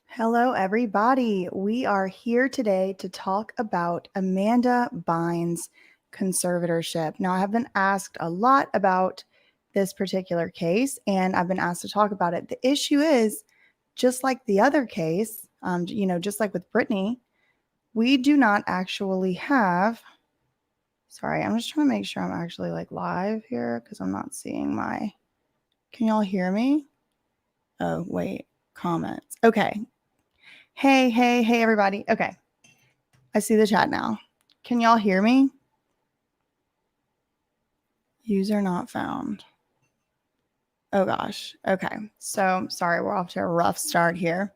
Hello, everybody. We are here today to talk about Amanda Bynes conservatorship. Now, I have been asked a lot about this particular case, and I've been asked to talk about it. The issue is, just like the other case, just like with Britney, we do not actually have. Sorry, I'm just trying to make sure I'm actually live here because I'm not seeing my. Can y'all hear me? Oh, wait, comments. Okay. Hey, everybody. Okay. I see the chat now. Can y'all hear me? User not found. Oh gosh. Okay. So sorry, we're off to a rough start here.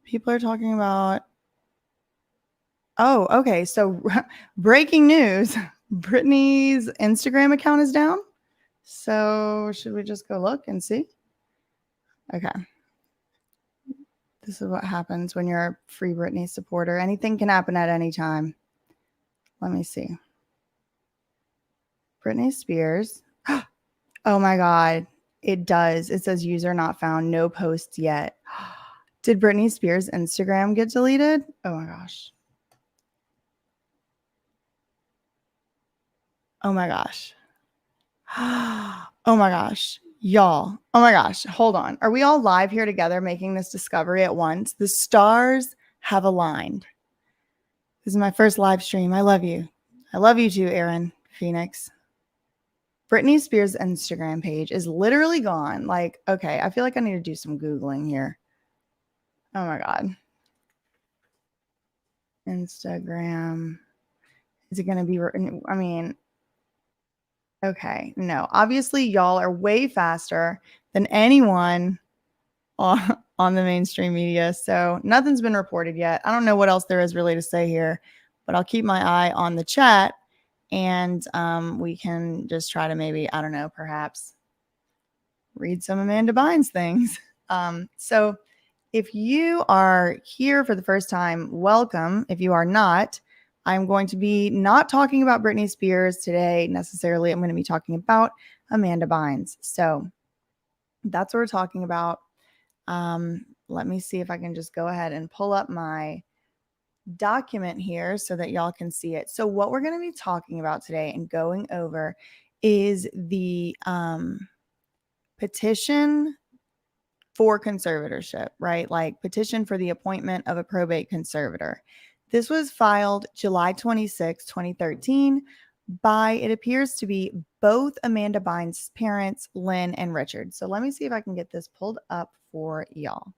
People are talking about. Oh, okay. So breaking news. Britney's Instagram account is down. So should we just go look and see? Okay. This is what happens when you're a Free Britney supporter. Anything can happen at any time. Let me see. Britney Spears. Oh my God. It does. It says user not found. No posts yet. Did Britney Spears' Instagram get deleted? Oh my gosh. Oh my gosh. Oh my gosh. Y'all. Oh my gosh. Hold on. Are we all live here together making this discovery at once? The stars have aligned. This is my first live stream. I love you. I love you too, Aaron Phoenix. Britney Spears' Instagram page is literally gone. Okay, I feel like I need to do some Googling here. Oh my God. Instagram. Is it going to be, okay, no. Obviously, y'all are way faster than anyone on the mainstream media. So nothing's been reported yet. I don't know what else there is really to say here, but I'll keep my eye on the chat and we can just try to maybe, I don't know, perhaps read some Amanda Bynes things. So if you are here for the first time, welcome. If you are not, I'm going to be not talking about Britney Spears today necessarily. I'm going to be talking about Amanda Bynes. So that's what we're talking about. Let me see if I can just go ahead and pull up my document here so that y'all can see it. So what we're going to be talking about today and going over is the petition for conservatorship, right? Like petition for the appointment of a probate conservator. This was filed July 26, 2013 by, it appears to be both Amanda Bynes' parents, Lynn and Richard. So let me see if I can get this pulled up for y'all.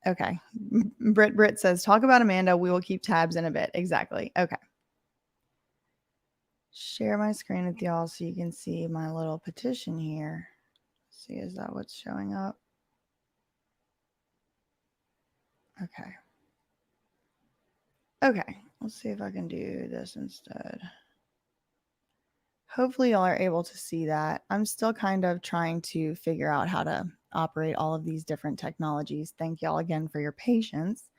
Okay. Brit says, talk about Amanda. We will keep tabs in a bit. Exactly. Okay. Share my screen with y'all so you can see my little petition here. Let's see, is that what's showing up? Okay. Okay. Let's see if I can do this instead. Hopefully y'all are able to see that. I'm still kind of trying to figure out how to operate all of these different technologies. Thank y'all again for your patience.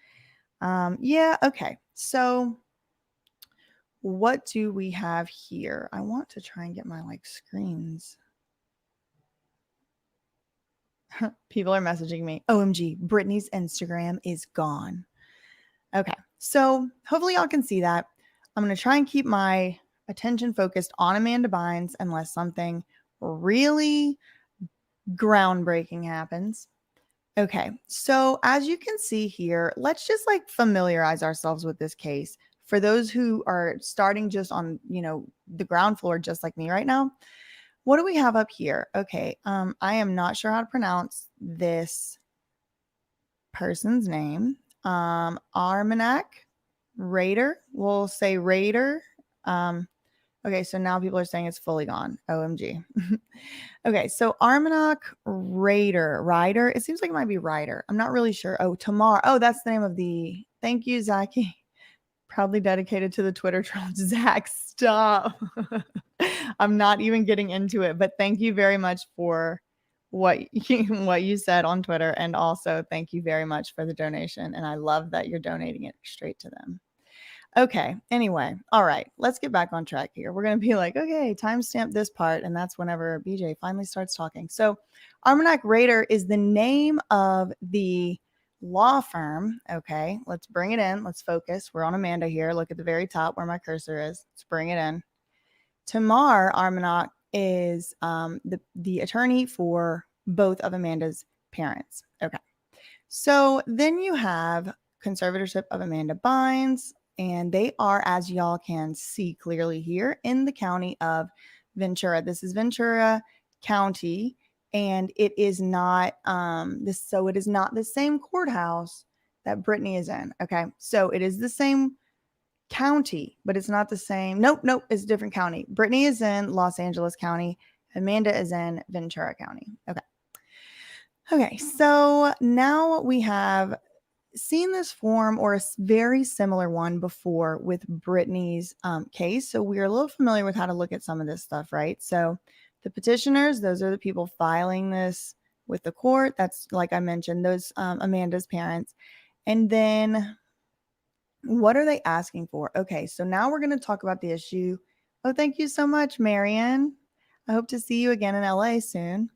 Yeah, okay. So what do we have here? I want to try and get my screens. People are messaging me. OMG, Britney's Instagram is gone. Okay, so hopefully y'all can see that. I'm going to try and keep my attention focused on Amanda Bynes unless something really groundbreaking happens. Okay, so as you can see here, let's just familiarize ourselves with this case. For those who are starting just on, the ground floor, just like me right now, what do we have up here? Okay, I am not sure how to pronounce this person's name. Armanac Raider. We'll say Raider. Okay, so now people are saying it's fully gone. OMG. Okay, so Armanac Rider. It seems like it might be Rider. I'm not really sure. Oh, Tamar. Oh, that's the name of the. Thank you, Zachy. Probably dedicated to the Twitter troll. Zach, stop. I'm not even getting into it, but thank you very much for what you said on Twitter, and also thank you very much for the donation. And I love that you're donating it straight to them. Okay. Anyway. All right. Let's get back on track here. We're going to be like, okay, timestamp this part. And that's whenever BJ finally starts talking. So Armagnac Raider is the name of the law firm. Okay. Let's bring it in. Let's focus. We're on Amanda here. Look at the very top where my cursor is. Let's bring it in. Tamar Armagnac is the attorney for both of Amanda's parents. Okay. So then you have Conservatorship of Amanda Bynes, and they are, as y'all can see clearly here, in the county of Ventura. This is Ventura County, and it is not it is not the same courthouse that Britney is in. Okay, so it is the same county, but it's not the same. Nope, it's a different county. Britney is in Los Angeles County. Amanda is in Ventura County. Okay, so now we have seen this form or a very similar one before with Britney's case. So we are a little familiar with how to look at some of this stuff, right? So the petitioners, those are the people filing this with the court. That's, like I mentioned, those Amanda's parents. And then what are they asking for? Okay, so now we're going to talk about the issue. Oh, thank you so much, Marian. I hope to see you again in LA soon.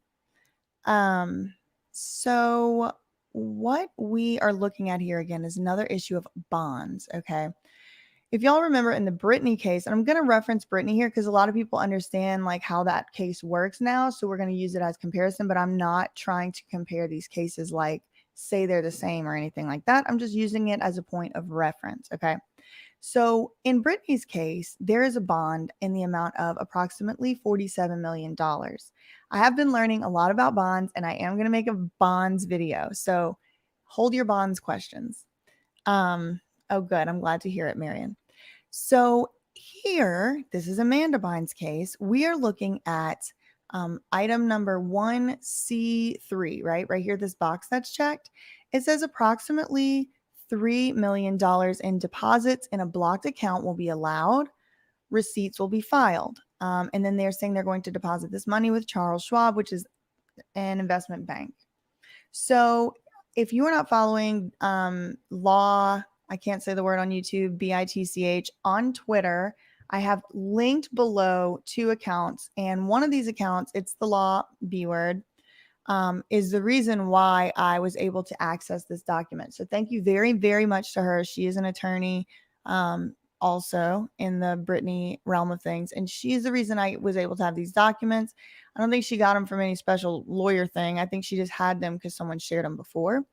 So what we are looking at here again is another issue of bonds. Okay. If y'all remember in the Britney case, and I'm going to reference Britney here because a lot of people understand like how that case works now. So we're going to use it as comparison, but I'm not trying to compare these cases like say they're the same or anything like that. I'm just using it as a point of reference. Okay. So in Britney's case, there is a bond in the amount of approximately $47 million. I have been learning a lot about bonds, and I am going to make a bonds video. So hold your bonds questions. Oh, good. I'm glad to hear it, Marian. So here, this is Amanda Bynes' case. We are looking at item number 1C3, right? Right here, this box that's checked. It says approximately $3 million in deposits in a blocked account will be allowed. Receipts will be filed. And then they're saying they're going to deposit this money with Charles Schwab, which is an investment bank. So if you are not following law, I can't say the word on YouTube, BITCH, on Twitter, I have linked below 2 accounts. And one of these accounts, it's the law B word, is the reason why I was able to access this document. So thank you very, very much to her. She is an attorney also in the Britney realm of things. And she's the reason I was able to have these documents. I don't think she got them from any special lawyer thing. I think she just had them because someone shared them before.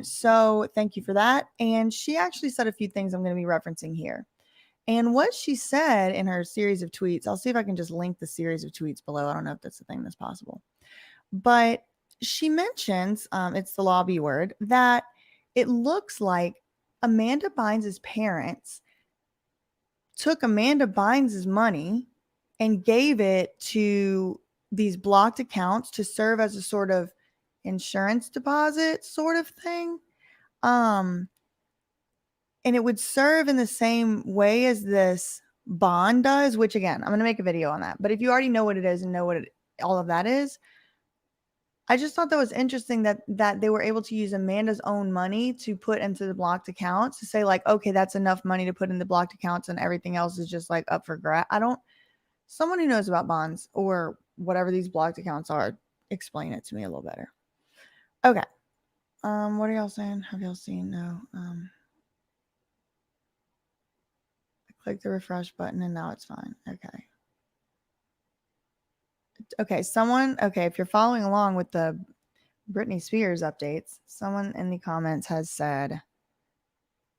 So thank you for that. And she actually said a few things I'm going to be referencing here. And what she said in her series of tweets, I'll see if I can just link the series of tweets below. I don't know if that's a thing that's possible. But she mentions, it's the law B word, that it looks like Amanda Bynes' parents took Amanda Bynes' money and gave it to these blocked accounts to serve as a sort of insurance deposit sort of thing. And it would serve in the same way as this bond does, which again, I'm going to make a video on that. But if you already know what it is and know what all of that is, I just thought that was interesting that they were able to use Amanda's own money to put into the blocked accounts to say like, okay, that's enough money to put in the blocked accounts and everything else is just like up for grab. Someone who knows about bonds or whatever these blocked accounts are, explain it to me a little better. Okay. What are y'all saying? Have y'all seen? No. I clicked the refresh button and now it's fine. Okay. Okay, if you're following along with the Britney Spears updates, someone in the comments has said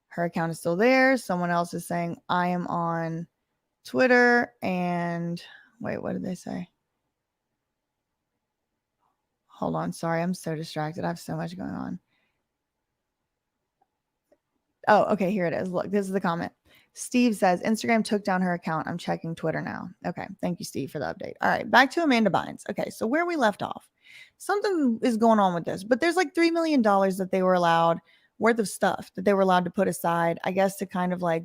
her account is still there. Someone else is saying I am on Twitter and wait, what did they say? Hold on, sorry, I'm so distracted. I have so much going on. Oh, okay, here it is. Look, this is the comment. Steve says, Instagram took down her account. I'm checking Twitter now. Okay, thank you, Steve, for the update. All right, back to Amanda Bynes. Okay, so where we left off. Something is going on with this, but there's like $3 million that they were allowed, worth of stuff that they were allowed to put aside, I guess, to kind of like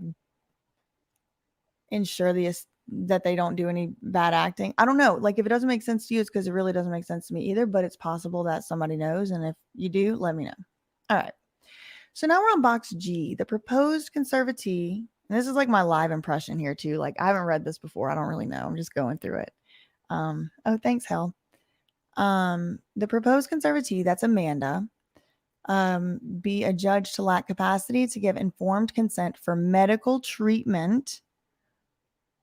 ensure that they don't do any bad acting. I don't know. Like, if it doesn't make sense to you, it's because it really doesn't make sense to me either, but it's possible that somebody knows. And if you do, let me know. All right. So now we're on box G, the proposed conservatee, And this is like my live impression here too. Like I haven't read this before. I don't really know. I'm just going through it. Oh, thanks, Hel. The proposed conservatee, that's Amanda, be adjudged to lack capacity to give informed consent for medical treatment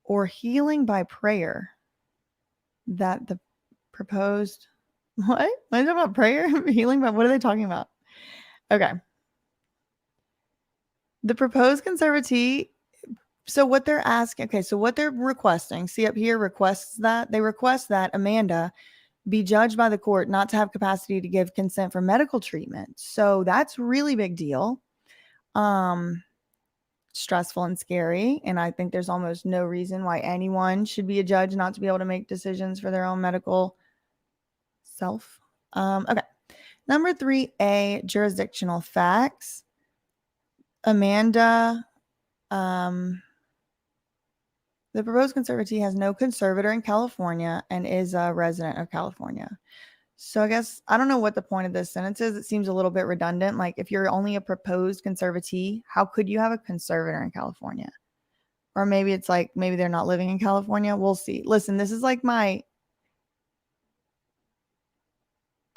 or healing by prayer. That the proposed, what? What is it about prayer? Healing by, what are they talking about? Okay. The proposed conservatee, so what they're asking, okay, so what they're requesting, see up here, they request that Amanda be judged by the court not to have capacity to give consent for medical treatment. So that's really big deal. Stressful and scary. And I think there's almost no reason why anyone should be a judge not to be able to make decisions for their own medical self. Okay. Number 3A, jurisdictional facts. Amanda, the proposed conservatee has no conservator in California and is a resident of California. So I guess, I don't know what the point of this sentence is. It seems a little bit redundant. Like if you're only a proposed conservatee, how could you have a conservator in California? Or maybe it's like, maybe they're not living in California. We'll see. Listen, this is like my,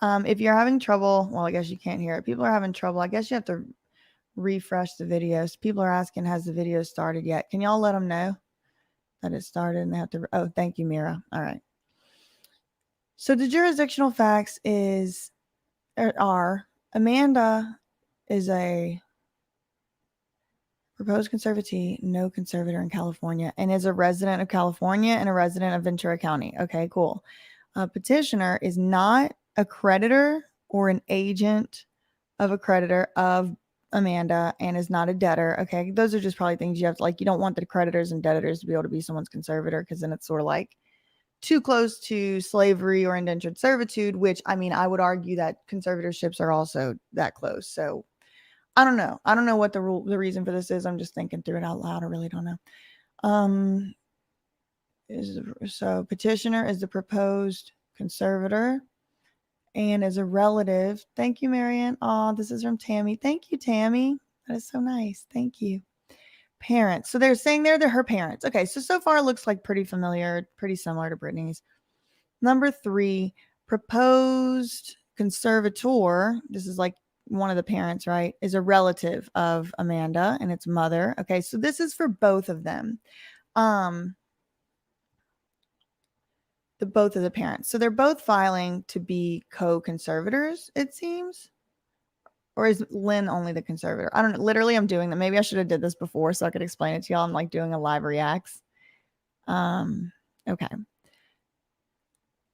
if you're having trouble, well, I guess you can't hear it. People are having trouble. I guess you have to refresh the videos. People are asking, has the video started yet? Can y'all let them know that it started and they have to, oh, thank you, Mira. All right. So the jurisdictional facts are Amanda is a proposed conservatee, no conservator in California, and is a resident of California and a resident of Ventura County. Okay, cool. Petitioner is not a creditor or an agent of a creditor of Amanda and is not a debtor. Okay, those are just probably things you have to, like, you don't want the creditors and debtors to be able to be someone's conservator because then it's sort of like too close to slavery or indentured servitude, which, I mean, I would argue that conservatorships are also that close. So I don't know. I don't know what the reason for this is. I'm just thinking through it out loud. I really don't know. So petitioner is the proposed conservator and is a relative. Thank you, Marianne. Oh, this is from Tammy. Thank you, Tammy. That is so nice. Thank you. Parents. So they're saying they're her parents. Okay, so far it looks like pretty familiar, pretty similar to Britney's. Number 3, proposed conservator. This is like one of the parents, right? Is a relative of Amanda and its mother. Okay, so this is for both of them. Both of the parents. So they're both filing to be co-conservators, it seems. Or is Lynn only the conservator? I don't know. Literally, I'm doing that. Maybe I should have did this before so I could explain it to y'all. I'm like doing a live reacts. Okay.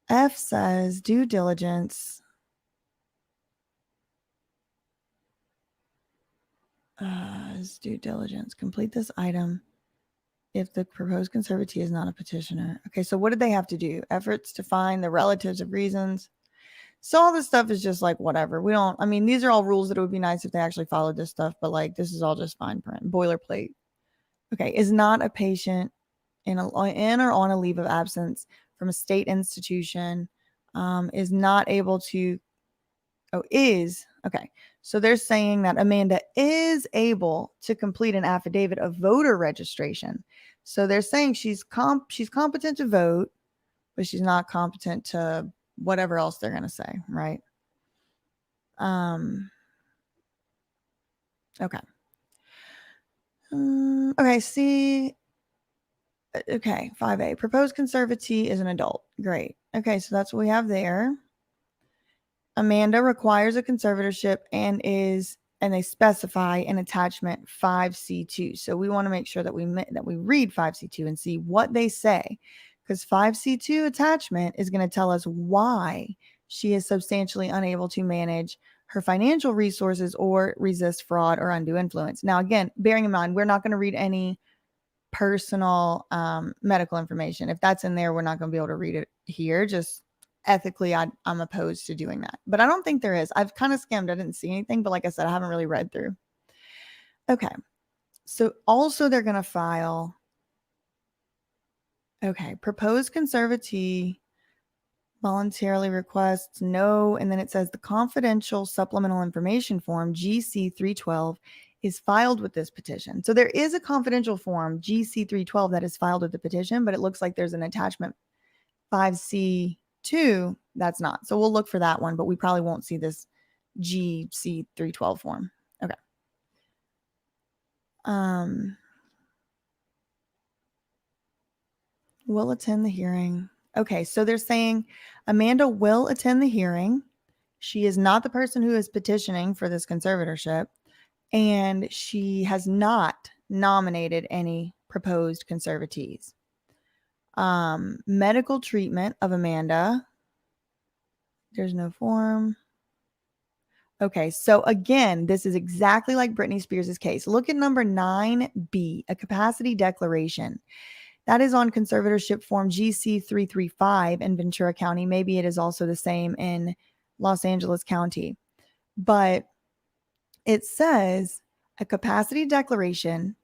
F says due diligence. Is due diligence. Complete this item if the proposed conservatee is not a petitioner. Okay, so what did they have to do? Efforts to find the relatives of reasons. So all this stuff is just like whatever. We don't, I mean, these are all rules that it would be nice if they actually followed this stuff, but like this is all just fine print, boilerplate. Okay, is not a patient in or on a leave of absence from a state institution, is not able to, okay. So they're saying that Amanda is able to complete an affidavit of voter registration. So they're saying she's competent to vote, but she's not competent to whatever else they're going to say, right? Okay. Okay, see. Okay, 5A. Proposed conservatee is an adult. Great. Okay, so that's what we have there. Amanda requires a conservatorship and they specify an attachment 5C2. So we want to make sure that we read 5C2 and see what they say, because 5C2 attachment is going to tell us why she is substantially unable to manage her financial resources or resist fraud or undue influence. Now, again, bearing in mind, we're not going to read any personal medical information. If that's in there, we're not going to be able to read it here. Just ethically, I'm opposed to doing that. But I don't think there is. I've kind of skimmed. I didn't see anything. But like I said, I haven't really read through. Okay. So also they're going to file. Okay. Proposed conservatee voluntarily requests no. And then it says the confidential supplemental information form GC 312 is filed with this petition. So there is a confidential form, GC312, that is filed with the petition, but it looks like there's an attachment 5C2 that's not. So we'll look for that one, but we probably won't see this GC312 form. Okay. Will attend the hearing. Okay, so they're saying Amanda will attend the hearing. She is not the person who is petitioning for this conservatorship, and she has not nominated any proposed conservatees. Medical treatment of Amanda. There's no form. Okay, so again, this is exactly like Britney Spears' case. Look at number 9B, a capacity declaration. That is on conservatorship form GC335 in Ventura County. Maybe it is also the same in Los Angeles County. But it says a capacity declaration,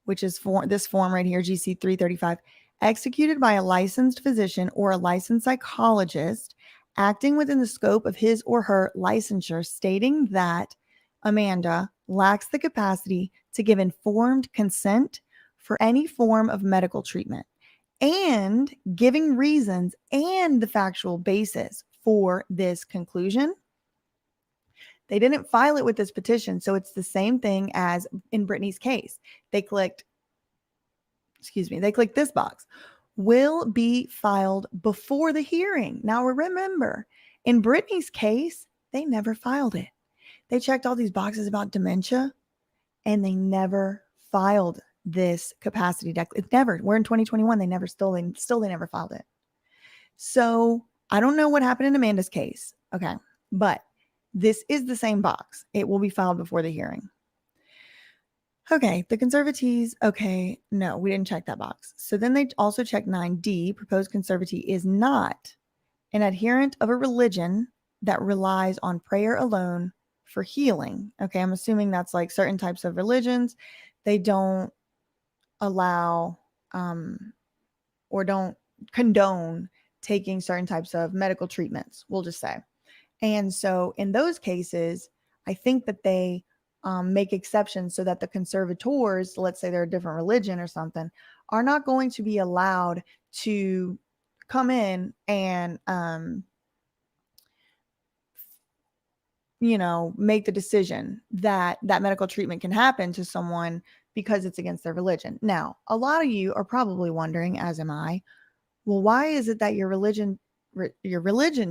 which is for this form right here, GC335, executed by a licensed physician or a licensed psychologist acting within the scope of his or her licensure, stating that Amanda lacks the capacity to give informed consent for any form of medical treatment, and giving reasons and the factual basis for this conclusion. They didn't file it with this petition, so it's the same thing as in Britney's case. They clicked this box. Will be filed before the hearing. Now remember, in Britney's case, they never filed it. They checked all these boxes about dementia, and they never filed this capacity declaration. It never. We're in 2021. They never filed it. So I don't know what happened in Amanda's case. Okay, but this is the same box. It will be filed before the hearing. Okay, the conservatees. Okay, no, we didn't check that box. So then they also checked 9D. Proposed conservatee is not an adherent of a religion that relies on prayer alone for healing. Okay, I'm assuming that's like certain types of religions. They don't allow or don't condone taking certain types of medical treatments, we'll just say. And so in those cases, I think that they make exceptions so that the conservators, let's say they're a different religion or something, are not going to be allowed to come in and, make the decision that that medical treatment can happen to someone because it's against their religion. Now, a lot of you are probably wondering, as am I, well, why is it that your religion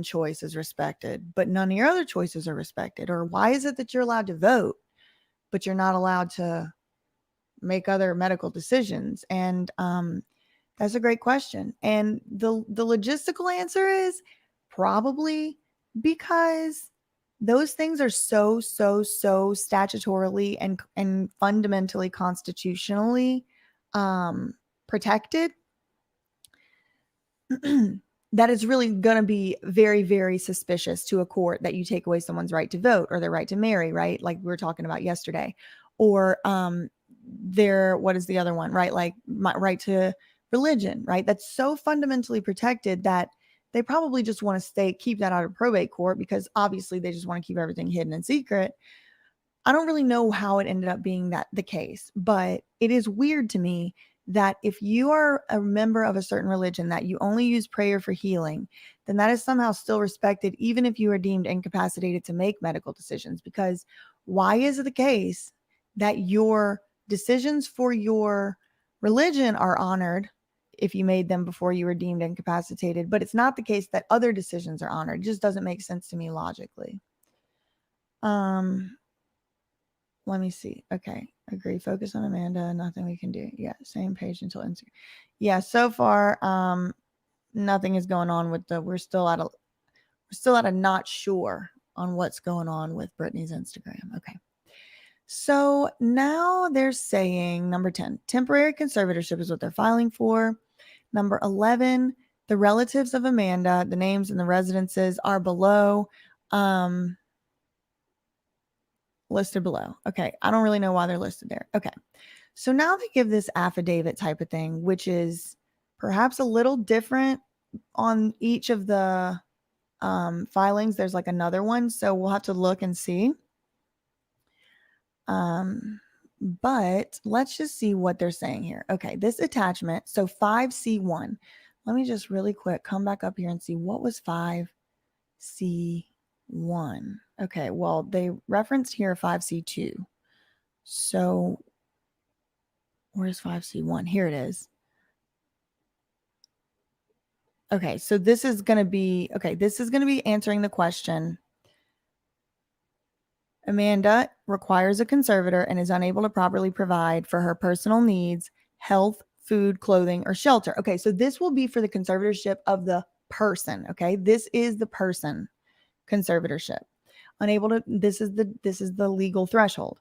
choice is respected, but none of your other choices are respected? Or why is it that you're allowed to vote, but you're not allowed to make other medical decisions? And that's a great question. And the logistical answer is probably because those things are so statutorily and fundamentally constitutionally protected that it's really going to be very, very suspicious to a court that you take away someone's right to vote or their right to marry, right? Like we were talking about yesterday. Or what is the other one, right? Like my right to religion, right? That's so fundamentally protected that they probably just want to keep that out of probate court because obviously they just want to keep everything hidden and secret. I don't really know how it ended up being the case, but it is weird to me that if you are a member of a certain religion that you only use prayer for healing, then that is somehow still respected, even if you are deemed incapacitated to make medical decisions. Because why is it the case that your decisions for your religion are honored if you made them before you were deemed incapacitated, but it's not the case that other decisions are honored? It just doesn't make sense to me logically. Let me see. Okay. Agree. Focus on Amanda. Nothing we can do. Yeah. Same page until Instagram. Yeah. So far, nothing is going on with we're still at a not sure on what's going on with Britney's Instagram. Okay. So now they're saying number 10, temporary conservatorship is what they're filing for. Number 11, the relatives of Amanda, the names and the residences are below, listed below. Okay. I don't really know why they're listed there. Okay. So now they give this affidavit type of thing, which is perhaps a little different on each of the filings. There's like another one. So we'll have to look and see. But let's just see what they're saying here. Okay, this attachment, so 5C1. Let me just really quick come back up here and see what was 5C1. Okay, well, they referenced here 5C2. So where's 5C1? Here it is. Okay, so this is going to be, answering the question. Amanda requires a conservator and is unable to properly provide for her personal needs, health, food, clothing, or shelter. Okay, so this will be for the conservatorship of the person. Okay, this is the person conservatorship. This is the legal threshold.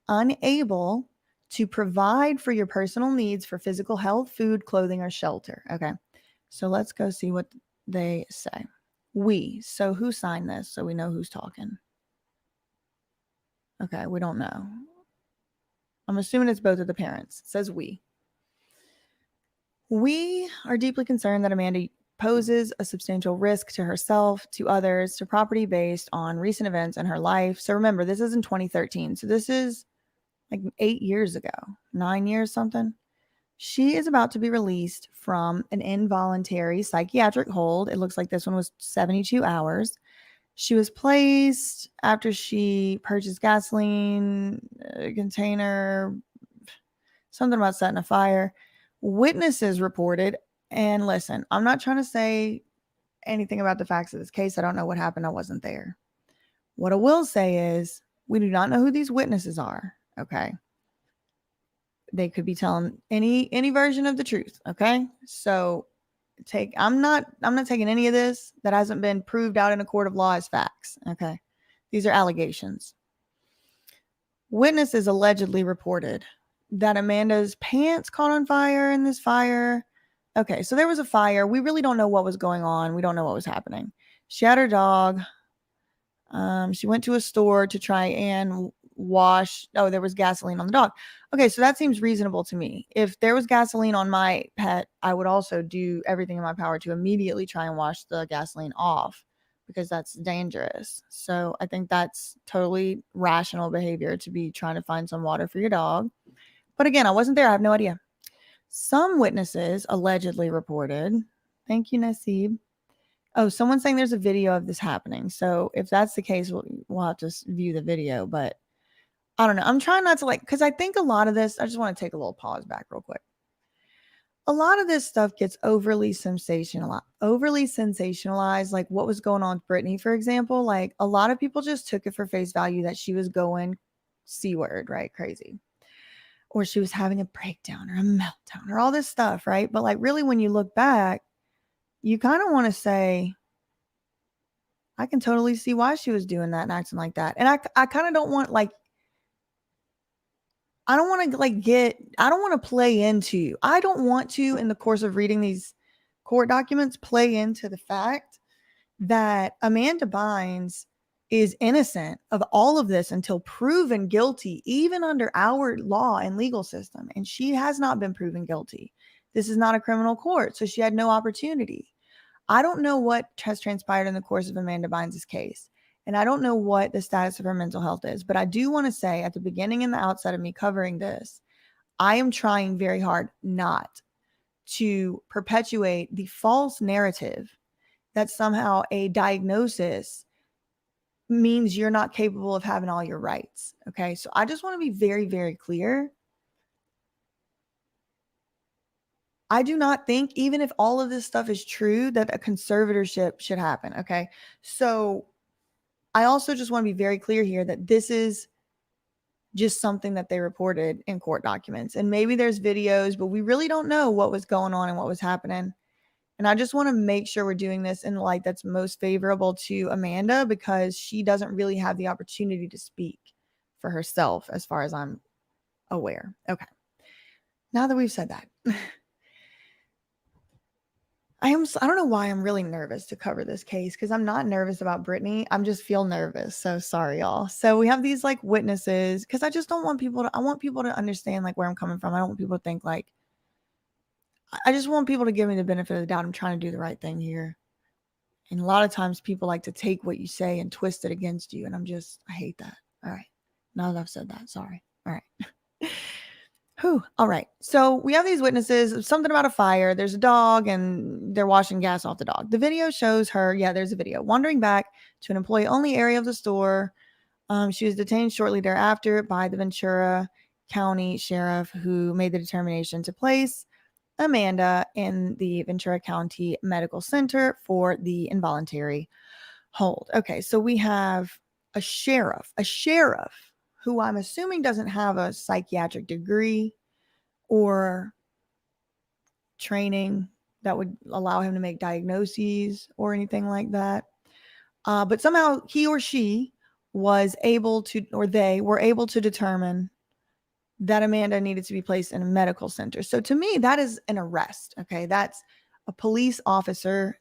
Unable to provide for your personal needs for physical health, food, clothing, or shelter. Okay, so let's go see what they say. We. So who signed this? So we know who's talking. Okay, we don't know. I'm assuming it's both of the parents. It says we. We are deeply concerned that Amanda poses a substantial risk to herself, to others, to property based on recent events in her life. So remember, this is in 2013. So this is like 8 years ago, 9 years something. She is about to be released from an involuntary psychiatric hold. It looks like this one was 72 hours. She was placed after she purchased gasoline container, something about setting a fire. Witnesses reported, and listen, I'm not trying to say anything about the facts of this case. I don't know what happened. I wasn't there. What I will say is we do not know who these witnesses are. Okay. They could be telling any version of the truth. Okay. So I'm not taking any of this that hasn't been proved out in a court of law as facts. Okay. These are allegations. Witnesses allegedly reported that Amanda's pants caught on fire in this fire. Okay, so there was a fire. We really don't know what was going on. We don't know what was happening. She had her dog. She went to a store to try and wash. Oh, there was gasoline on the dog. Okay, so that seems reasonable to me. If there was gasoline on my pet, I would also do everything in my power to immediately try and wash the gasoline off because that's dangerous. So I think that's totally rational behavior to be trying to find some water for your dog. But again, I wasn't there. I have no idea. Some witnesses allegedly reported. Thank you, Nasib. Oh, someone's saying there's a video of this happening. So if that's the case, we'll have to view the video. But I don't know. I'm trying not to because I think a lot of this, I just want to take a little pause back real quick. A lot of this stuff gets overly sensationalized, like what was going on with Britney, for example. Like a lot of people just took it for face value that she was going C-word, right? Crazy. Or she was having a breakdown or a meltdown or all this stuff, right? But like really when you look back, you kind of want to say, I can totally see why she was doing that and acting like that. And I kind of don't want I don't want to, in the course of reading these court documents, play into the fact that Amanda Bynes is innocent of all of this until proven guilty, even under our law and legal system. And she has not been proven guilty. This is not a criminal court, so she had no opportunity. I don't know what has transpired in the course of Amanda Bynes' case. And I don't know what the status of her mental health is. But I do want to say at the beginning and the outset of me covering this, I am trying very hard not to perpetuate the false narrative that somehow a diagnosis means you're not capable of having all your rights. Okay. So I just want to be very, very clear. I do not think, even if all of this stuff is true, that a conservatorship should happen. Okay. So I also just want to be very clear here that this is just something that they reported in court documents. And maybe there's videos, but we really don't know what was going on and what was happening. And I just want to make sure we're doing this in the light that's most favorable to Amanda, because she doesn't really have the opportunity to speak for herself as far as I'm aware. Okay. Now that we've said that, I don't know why I'm really nervous to cover this case, because I'm not nervous about Britney. I'm just feel nervous. So sorry, y'all. So we have these witnesses, because I just don't want I want people to understand where I'm coming from. I don't want people to think I just want people to give me the benefit of the doubt. I'm trying to do the right thing here. And a lot of times people like to take what you say and twist it against you. And I hate that. All right. Now that I've said that, sorry. All right. Whew. All right. So we have these witnesses, something about a fire. There's a dog and they're washing gas off the dog. The video shows her, yeah, there's a video, wandering back to an employee only area of the store. She was detained shortly thereafter by the Ventura County Sheriff, who made the determination to place Amanda in the Ventura County Medical Center for the involuntary hold. Okay, so we have a sheriff who I'm assuming doesn't have a psychiatric degree or training that would allow him to make diagnoses or anything like that. But somehow he or she was able to, or they were able to determine that Amanda needed to be placed in a medical center. So to me, that is an arrest. Okay. That's a police officer,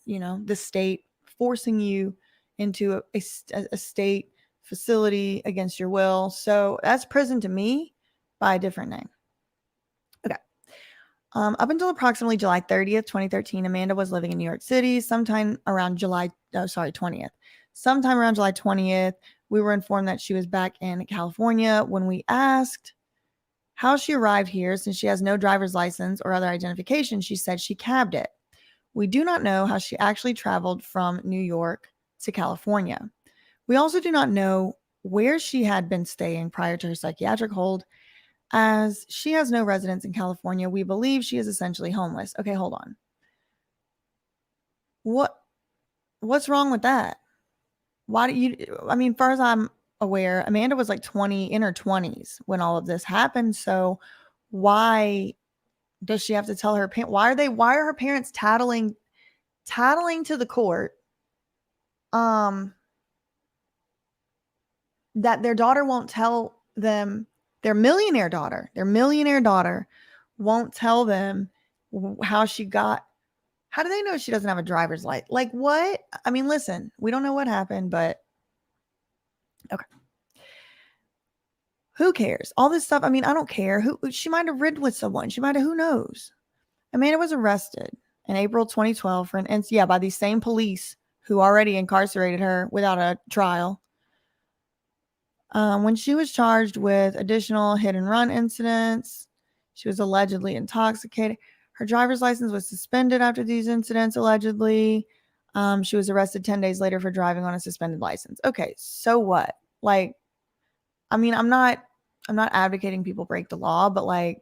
the state forcing you into a state facility against your will. So that's prison to me by a different name. Okay. Up until approximately July 30th, 2013, Amanda was living in New York City. Sometime around July 20th. Sometime around July 20th, we were informed that she was back in California. When we asked how she arrived here, since she has no driver's license or other identification, she said she cabbed it. We do not know how she actually traveled from New York to California. We also do not know where she had been staying prior to her psychiatric hold. As she has no residence in California, we believe she is essentially homeless. Okay, hold on. What's wrong with that? Why do you, far as I'm aware, Amanda was like 20 in her 20s when all of this happened. So why does she have to tell her parents? Why are her parents tattling to the court that their daughter won't tell them, their millionaire daughter won't tell them how she got. How do they know she doesn't have a driver's license? Like what? Listen, we don't know what happened, but okay. Who cares? All this stuff. I don't care. She might have ridden with someone. Who knows? Amanda was arrested in April 2012 for by these same police who already incarcerated her without a trial. When she was charged with additional hit and run incidents, she was allegedly intoxicated. Her driver's license was suspended after these incidents, allegedly. She was arrested 10 days later for driving on a suspended license. Okay, so what? Like, I'm not advocating people break the law, but like,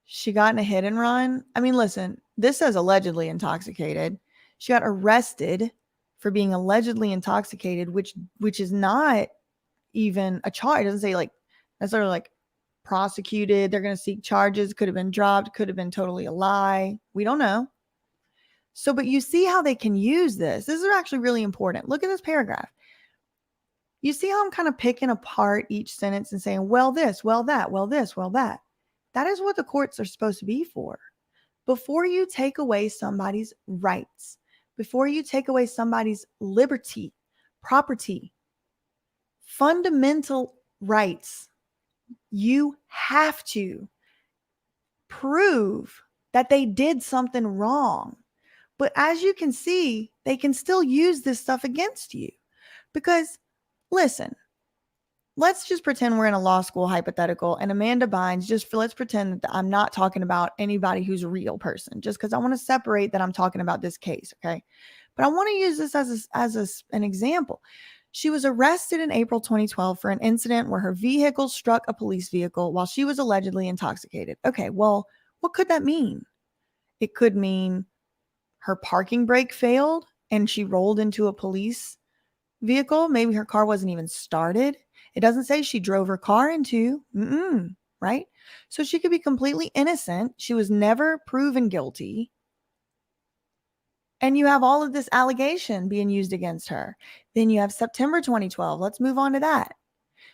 she got in a hit and run. Listen, this says allegedly intoxicated. She got arrested for being allegedly intoxicated, which is not even a charge. It doesn't say like necessarily like prosecuted. They're going to seek charges. Could have been dropped. Could have been totally a lie. We don't know. So, but you see how they can use this. This is actually really important. Look at this paragraph. You see how I'm kind of picking apart each sentence and saying, well, this, well, that, well, this, well, that. That is what the courts are supposed to be for. Before you take away somebody's rights, before you take away somebody's liberty, property, fundamental rights, you have to prove that they did something wrong. But as you can see, they can still use this stuff against you. Because, listen, let's just pretend we're in a law school hypothetical and Amanda Bynes, let's pretend that I'm not talking about anybody who's a real person, just because I want to separate that I'm talking about this case, okay? But I want to use this as an example. She was arrested in April 2012 for an incident where her vehicle struck a police vehicle while she was allegedly intoxicated. Okay, well, what could that mean? It could mean her parking brake failed and she rolled into a police vehicle. Maybe her car wasn't even started. It doesn't say she drove her car into, right? So she could be completely innocent. She was never proven guilty. And you have all of this allegation being used against her. Then you have September 2012. Let's move on to that.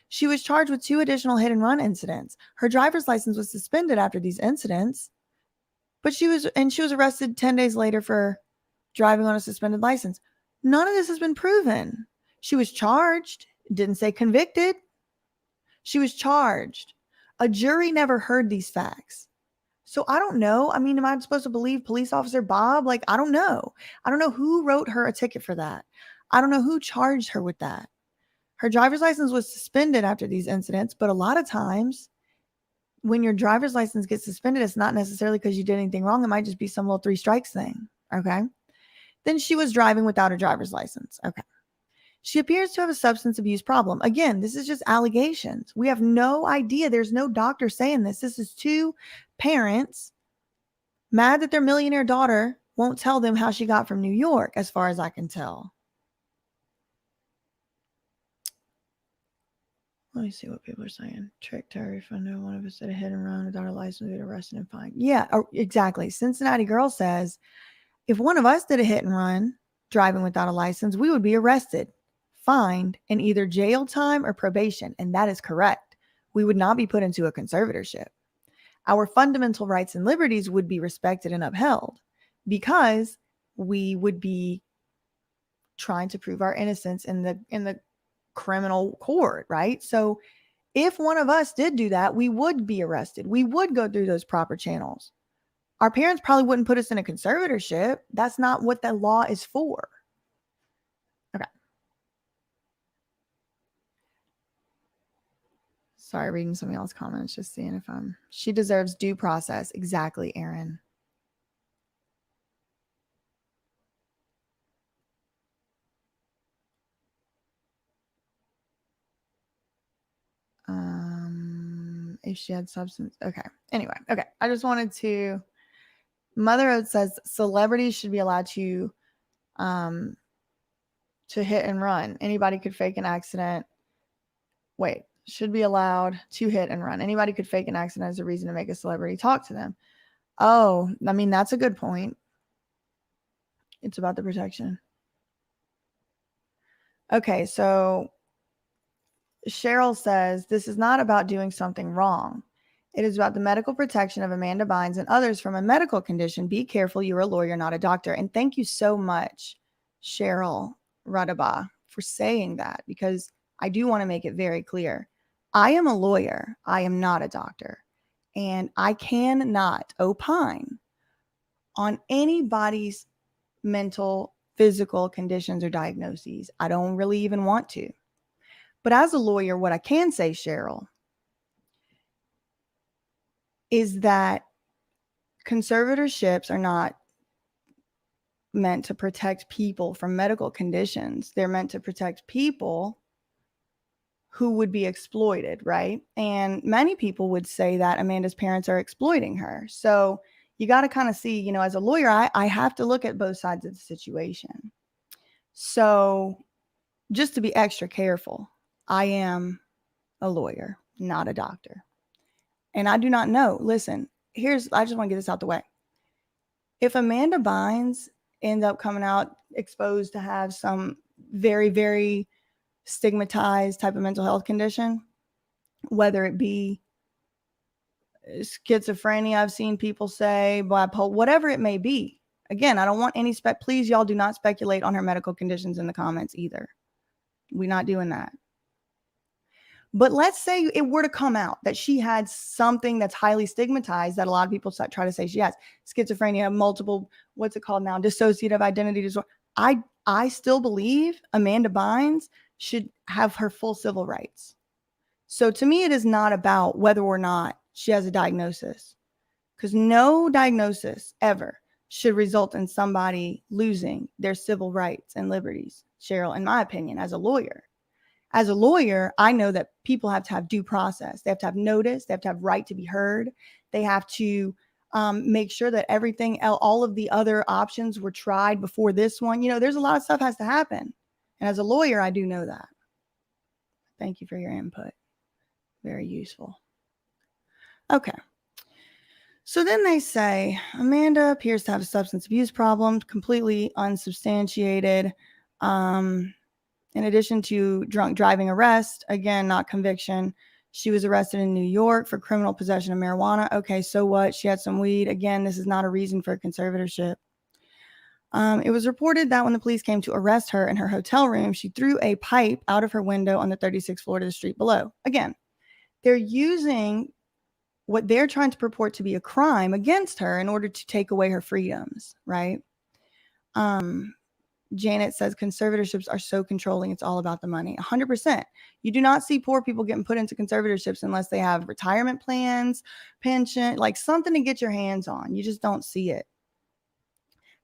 She was charged with 2 additional hit and run incidents. Her driver's license was suspended after these incidents, but she was arrested 10 days later for driving on a suspended license. None of this has been proven. She was charged. It didn't say convicted. She was charged. A jury never heard these facts. So I don't know. Am I supposed to believe police officer Bob? Like, I don't know. I don't know who wrote her a ticket for that. I don't know who charged her with that. Her driver's license was suspended after these incidents, but a lot of times when your driver's license gets suspended, it's not necessarily because you did anything wrong. It might just be some little 3 strikes thing. Okay. Then she was driving without a driver's license. Okay. She appears to have a substance abuse problem. Again, this is just allegations. We have no idea. There's no doctor saying this. This is 2 parents mad that their millionaire daughter won't tell them how she got from New York, as far as I can tell. Let me see what people are saying. Tricked her. If I know one of us did a hit and run without a license, we'd arrested and fined. Yeah, exactly. Cincinnati Girl says, if one of us did a hit and run driving without a license, we would be arrested, fined, and either jail time or probation. And that is correct. We would not be put into a conservatorship. Our fundamental rights and liberties would be respected and upheld because we would be trying to prove our innocence in the criminal court, right? So if one of us did do that, we would be arrested. We would go through those proper channels. Our parents probably wouldn't put us in a conservatorship. That's not what the law is for. Okay. Sorry, reading somebody else's comments, just seeing if she deserves due process. Exactly, Aaron. If she had substance. Okay. Anyway. Okay. I just wanted to. Mother Oath says celebrities should be allowed to hit and run. Anybody could fake an accident. Wait, should be allowed to hit and run. Anybody could fake an accident as a reason to make a celebrity talk to them. Oh, I mean, that's a good point. It's about the protection. Okay, so Cheryl says, this is not about doing something wrong. It is about the medical protection of Amanda Bynes and others from a medical condition. Be careful. You're a lawyer, not a doctor. And thank you so much, Cheryl Radaba, for saying that, because I do want to make it very clear. I am a lawyer. I am not a doctor. And I cannot opine on anybody's mental, physical conditions or diagnoses. I don't really even want to. But as a lawyer, what I can say, Cheryl, is that conservatorships are not meant to protect people from medical conditions. They're meant to protect people who would be exploited, right? And many people would say that Amanda's parents are exploiting her. So you got to kind of see, as a lawyer, I have to look at both sides of the situation. So just to be extra careful, I am a lawyer, not a doctor. And I do not know. Listen, I just want to get this out the way. If Amanda Bynes ends up coming out exposed to have some very, very stigmatized type of mental health condition, whether it be schizophrenia, I've seen people say, bipolar, whatever it may be. Again, I don't want any please, y'all do not speculate on her medical conditions in the comments either. We're not doing that. But let's say it were to come out that she had something that's highly stigmatized that a lot of people try to say she has. Schizophrenia, multiple, what's it called now? Dissociative identity disorder. I still believe Amanda Bynes should have her full civil rights. So to me, it is not about whether or not she has a diagnosis, because no diagnosis ever should result in somebody losing their civil rights and liberties. Cheryl, in my opinion, as a lawyer. As a lawyer, I know that people have to have due process. They have to have notice. They have to have right to be heard. They have to make sure that everything, all of the other options were tried before this one. There's a lot of stuff has to happen. And as a lawyer, I do know that. Thank you for your input. Very useful. Okay. So then they say, Amanda appears to have a substance abuse problem, completely unsubstantiated. In addition to drunk driving arrest, again, not conviction, she was arrested in New York for criminal possession of marijuana. Okay, so what? She had some weed. Again, this is not a reason for a conservatorship. It was reported that when the police came to arrest her in her hotel room, she threw a pipe out of her window on the 36th floor to the street below. Again, they're using what they're trying to purport to be a crime against her in order to take away her freedoms, right? Janet says conservatorships are so controlling. It's all about the money. 100%. You do not see poor people getting put into conservatorships unless they have retirement plans, pension, like something to get your hands on. You just don't see it.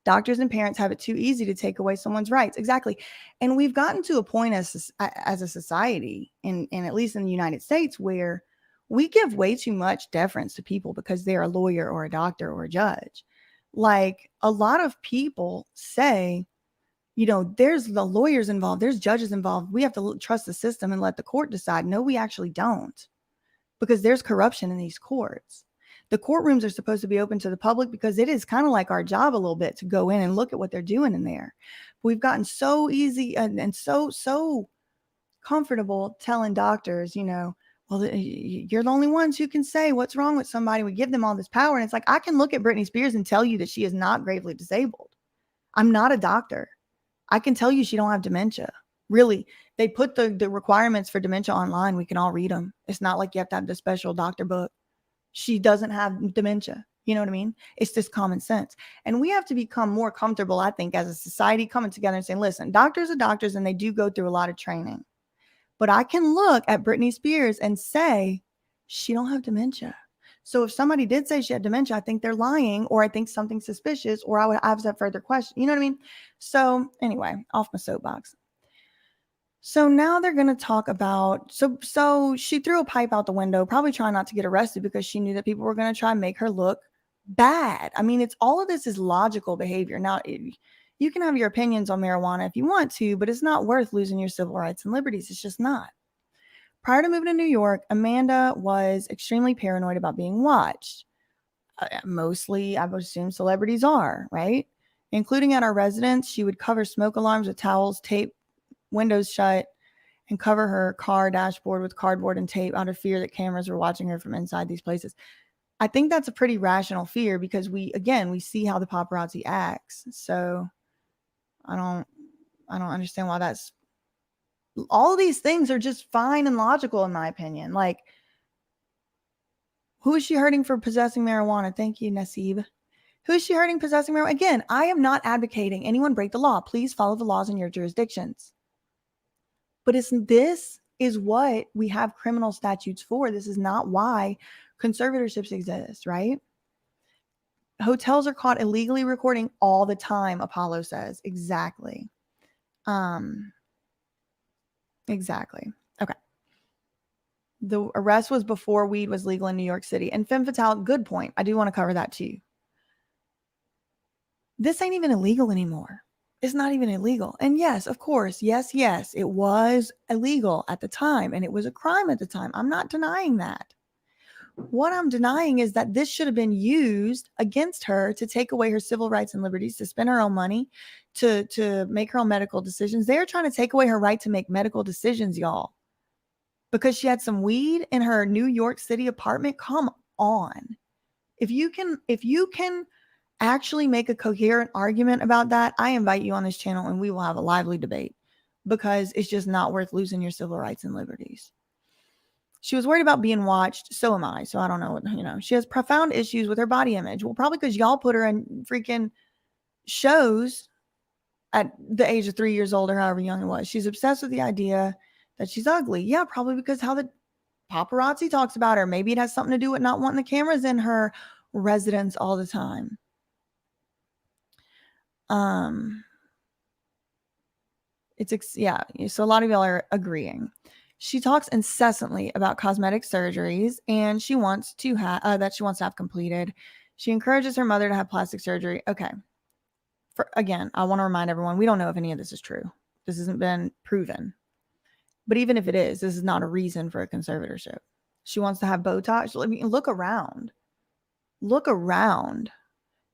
Doctors and parents have it too easy to take away someone's rights. Exactly. And we've gotten to a point as a society, and at least in the United States, where we give way too much deference to people because they're a lawyer or a doctor or a judge. Like, a lot of people say, there's the lawyers involved, there's judges involved. We have to trust the system and let the court decide. No, we actually don't, because there's corruption in these courts. The courtrooms are supposed to be open to the public because it is kind of like our job a little bit to go in and look at what they're doing in there. We've gotten so easy and so comfortable telling doctors, well, you're the only ones who can say what's wrong with somebody. We give them all this power. And it's like, I can look at Britney Spears and tell you that she is not gravely disabled. I'm not a doctor. I can tell you she don't have dementia. Really, they put the requirements for dementia online. We can all read them. It's not like you have to have the special doctor book. She doesn't have dementia. You know what I mean? It's just common sense. And we have to become more comfortable, I think, as a society, coming together and saying, listen, doctors are doctors and they do go through a lot of training. But I can look at Britney Spears and say, she don't have dementia. So if somebody did say she had dementia, I think they're lying, or I think something's suspicious, or I would have that further question. You know what I mean? So anyway, off my soapbox. So now they're going to talk about, so she threw a pipe out the window, probably trying not to get arrested because she knew that people were going to try and make her look bad. I mean, all of this is logical behavior. Now, you can have your opinions on marijuana if you want to, but it's not worth losing your civil rights and liberties. It's just not. Prior to moving to New York, Amanda was extremely paranoid about being watched. Mostly, I would assume celebrities are, right? Including at our residence, she would cover smoke alarms with towels, tape windows shut, and cover her car dashboard with cardboard and tape out of fear that cameras were watching her from inside these places. I think that's a pretty rational fear because we see how the paparazzi acts. So I don't understand why that's, all of these things are just fine and logical in my opinion. Like, who is she hurting for possessing marijuana? Thank you, Nasib. Who is she hurting possessing marijuana? Again, I am not advocating anyone break the law. Please follow the laws in your jurisdictions. But this is what we have criminal statutes for. This is not why conservatorships exist, right? Hotels are caught illegally recording all the time, Apollo says. Exactly. Exactly. Okay. The arrest was before weed was legal in New York City. And femme fatale, good point. I do want to cover that too. This ain't even illegal anymore. It's not even illegal. And yes, of course, yes, it was illegal at the time. And it was a crime at the time. I'm not denying that. What I'm denying is that this should have been used against her to take away her civil rights and liberties, to spend her own money, to make her own medical decisions. They're trying to take away her right to make medical decisions, y'all, because she had some weed in her New York City apartment. Come on. If you can actually make a coherent argument about that, I invite you on this channel and we will have a lively debate, because it's just not worth losing your civil rights and liberties. She was worried about being watched. So am I. So I don't know what, she has profound issues with her body image. Well, probably because y'all put her in freaking shows at the age of 3 years old or however young it was. She's obsessed with the idea that she's ugly. Yeah, probably because how the paparazzi talks about her. Maybe it has something to do with not wanting the cameras in her residence all the time. So a lot of y'all are agreeing. She talks incessantly about cosmetic surgeries, and she wants to have completed. She encourages her mother to have plastic surgery. Okay. Again, I want to remind everyone, we don't know if any of this is true. This hasn't been proven. But even if it is, this is not a reason for a conservatorship. She wants to have Botox. I mean, look around. Look around.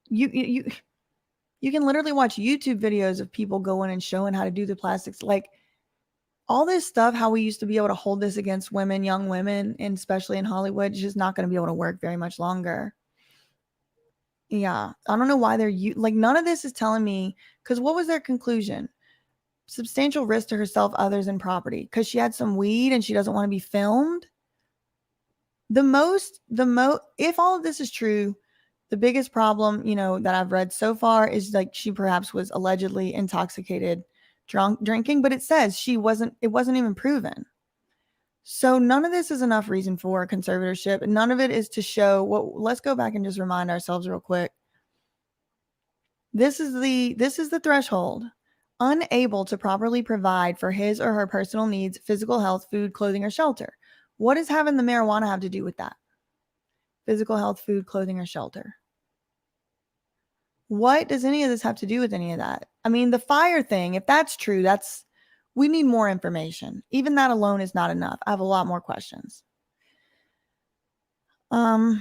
You can literally watch YouTube videos of people going and showing how to do the plastics. Like, all this stuff, how we used to be able to hold this against women, young women, and especially in Hollywood, is just not going to be able to work very much longer. Yeah. I don't know why none of this is telling me, because what was their conclusion? Substantial risk to herself, others, and property. Because she had some weed and she doesn't want to be filmed. If all of this is true, The biggest problem, that I've read so far is like she perhaps was allegedly intoxicated, drunk, drinking, but it says it wasn't even proven. So none of this is enough reason for a conservatorship. None of it is to show let's go back and just remind ourselves real quick. This is the threshold. Unable to properly provide for his or her personal needs, physical health, food, clothing, or shelter. What does having the marijuana have to do with that? Physical health, food, clothing, or shelter. What does any of this have to do with any of that? I mean, the fire thing, if that's true, we need more information. Even that alone is not enough. I have a lot more questions. They're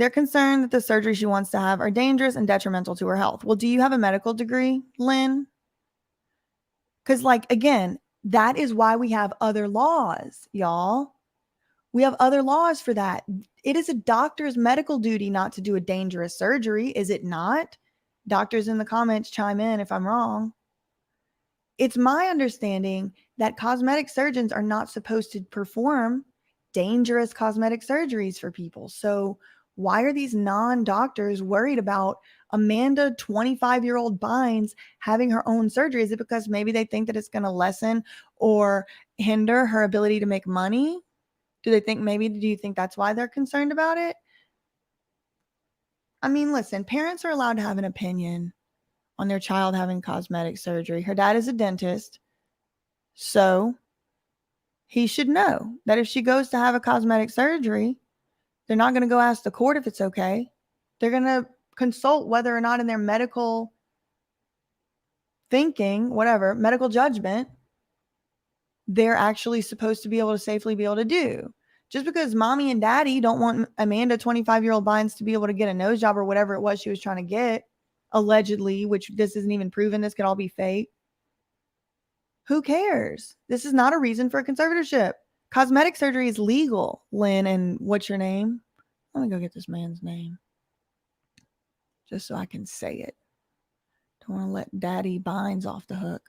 concerned that the surgery she wants to have are dangerous and detrimental to her health. Well, do you have a medical degree, Lynn? Because, again, that is why we have other laws, y'all. We have other laws for that. It is a doctor's medical duty not to do a dangerous surgery, is it not? Doctors in the comments chime in if I'm wrong. It's my understanding that cosmetic surgeons are not supposed to perform dangerous cosmetic surgeries for people. So why are these non-doctors worried about Amanda, 25-year-old Bynes, having her own surgery? Is it because maybe they think that it's going to lessen or hinder her ability to make money? Do you think that's why they're concerned about it? I mean, listen, parents are allowed to have an opinion on their child having cosmetic surgery. Her dad is a dentist, so he should know that if she goes to have a cosmetic surgery, they're not going to go ask the court if it's okay. They're going to consult whether or not in their medical thinking, whatever, medical judgment, they're actually supposed to be able to safely be able to do. Just because mommy and daddy don't want Amanda, 25-year-old Bynes, to be able to get a nose job or whatever it was she was trying to get, allegedly, which this isn't even proven, this could all be fake. Who cares? This is not a reason for a conservatorship. Cosmetic surgery is legal, Lynn, and what's your name? Let me go get this man's name just so I can say it. Don't want to let Daddy Bynes off the hook.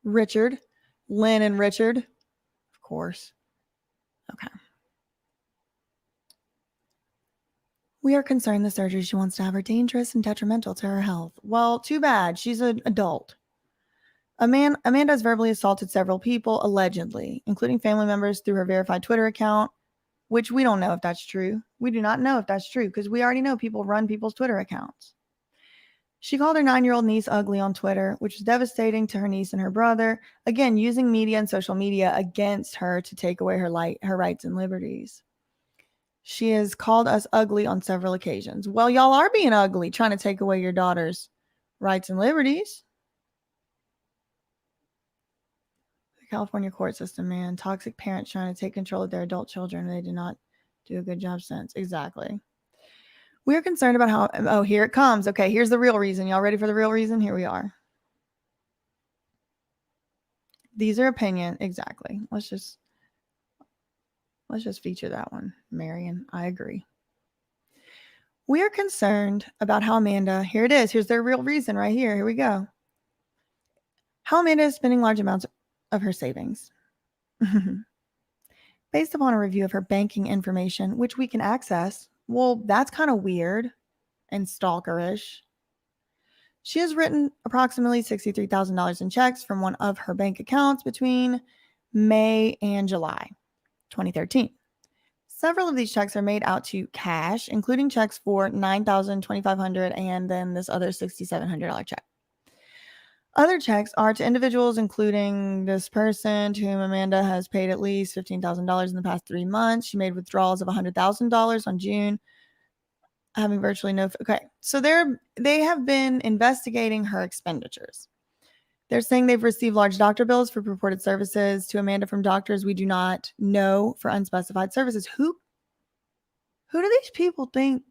Richard. Lynn and Richard. Of course. Okay. We are concerned the surgery she wants to have are dangerous and detrimental to her health. Well, too bad. She's an adult. Amanda has verbally assaulted several people, allegedly, including family members through her verified Twitter account, which we don't know if that's true. We do not know if that's true because we already know people run people's Twitter accounts. She called her 9-year-old niece ugly on Twitter, which was devastating to her niece and her brother, again, using media and social media against her to take away her rights and liberties. She has called us ugly on several occasions. Well, y'all are being ugly, trying to take away your daughter's rights and liberties. The California court system, man. Toxic parents trying to take control of their adult children. They did not do a good job since. Exactly. We are concerned about how... Oh, here it comes. Okay, here's the real reason. Y'all ready for the real reason? Here we are. These are opinion. Exactly. Let's just feature that one, Marion. I agree. We are concerned about how Amanda... Here it is. Here's their real reason right here. Here we go. How Amanda is spending large amounts of her savings. Based upon a review of her banking information, which we can access. Well, that's kind of weird and stalkerish. She has written approximately $63,000 in checks from one of her bank accounts between May and July 2013. Several of these checks are made out to cash, including checks for $9,000, $2,500, and then this other $6,700 check. Other checks are to individuals, including this person to whom Amanda has paid at least $15,000 in the past 3 months. She made withdrawals of $100,000 on June, having virtually no... Okay, so they have been investigating her expenditures. They're saying they've received large doctor bills for purported services to Amanda from doctors we do not know for unspecified services. Who do these people think?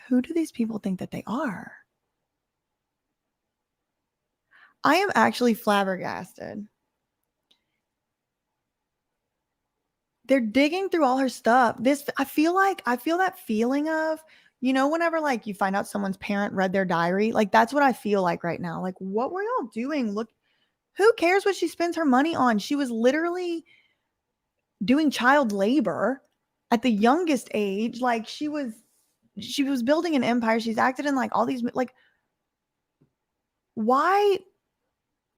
Who do these people think that they are? I am actually flabbergasted. They're digging through all her stuff. I feel that feeling of, whenever you find out someone's parent read their diary, that's what I feel like right now. What were y'all doing? Look, who cares what she spends her money on? She was literally doing child labor at the youngest age. She was she was building an empire. She's acted in like all these, like, why?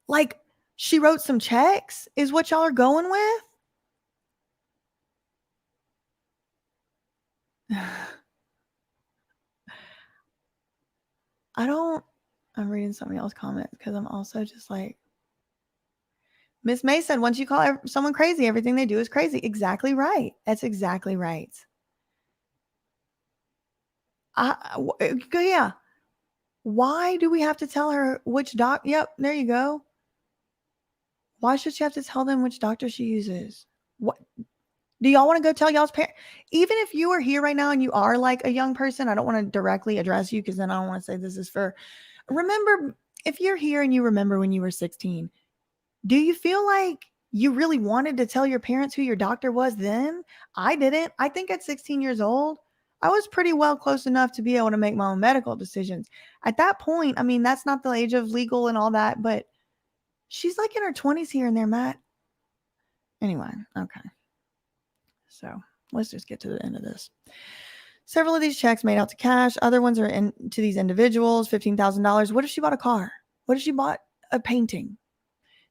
Like, she wrote some checks is what y'all are going with? I'm reading somebody else's comments because I'm also just like, Miss May said, once you call someone crazy, everything they do is crazy. Exactly right. That's exactly right. Yeah. Why do we have to tell her which Yep, there you go. Why should she have to tell them which doctor she uses? What? Do y'all want to go tell y'all's parents? Even if you are here right now and you are like a young person, I don't want to directly address you because then I don't want to say this is for. Remember, if you're here and you remember when you were 16, do you feel like you really wanted to tell your parents who your doctor was then? I didn't. I think at 16 years old, I was pretty well close enough to be able to make my own medical decisions. At that point, I mean, that's not the age of legal and all that, but she's like in her 20s here and there, Matt. Anyway, okay. So let's just get to the end of this. Several of these checks made out to cash. Other ones are to these individuals, $15,000. What if she bought a car? What if she bought a painting?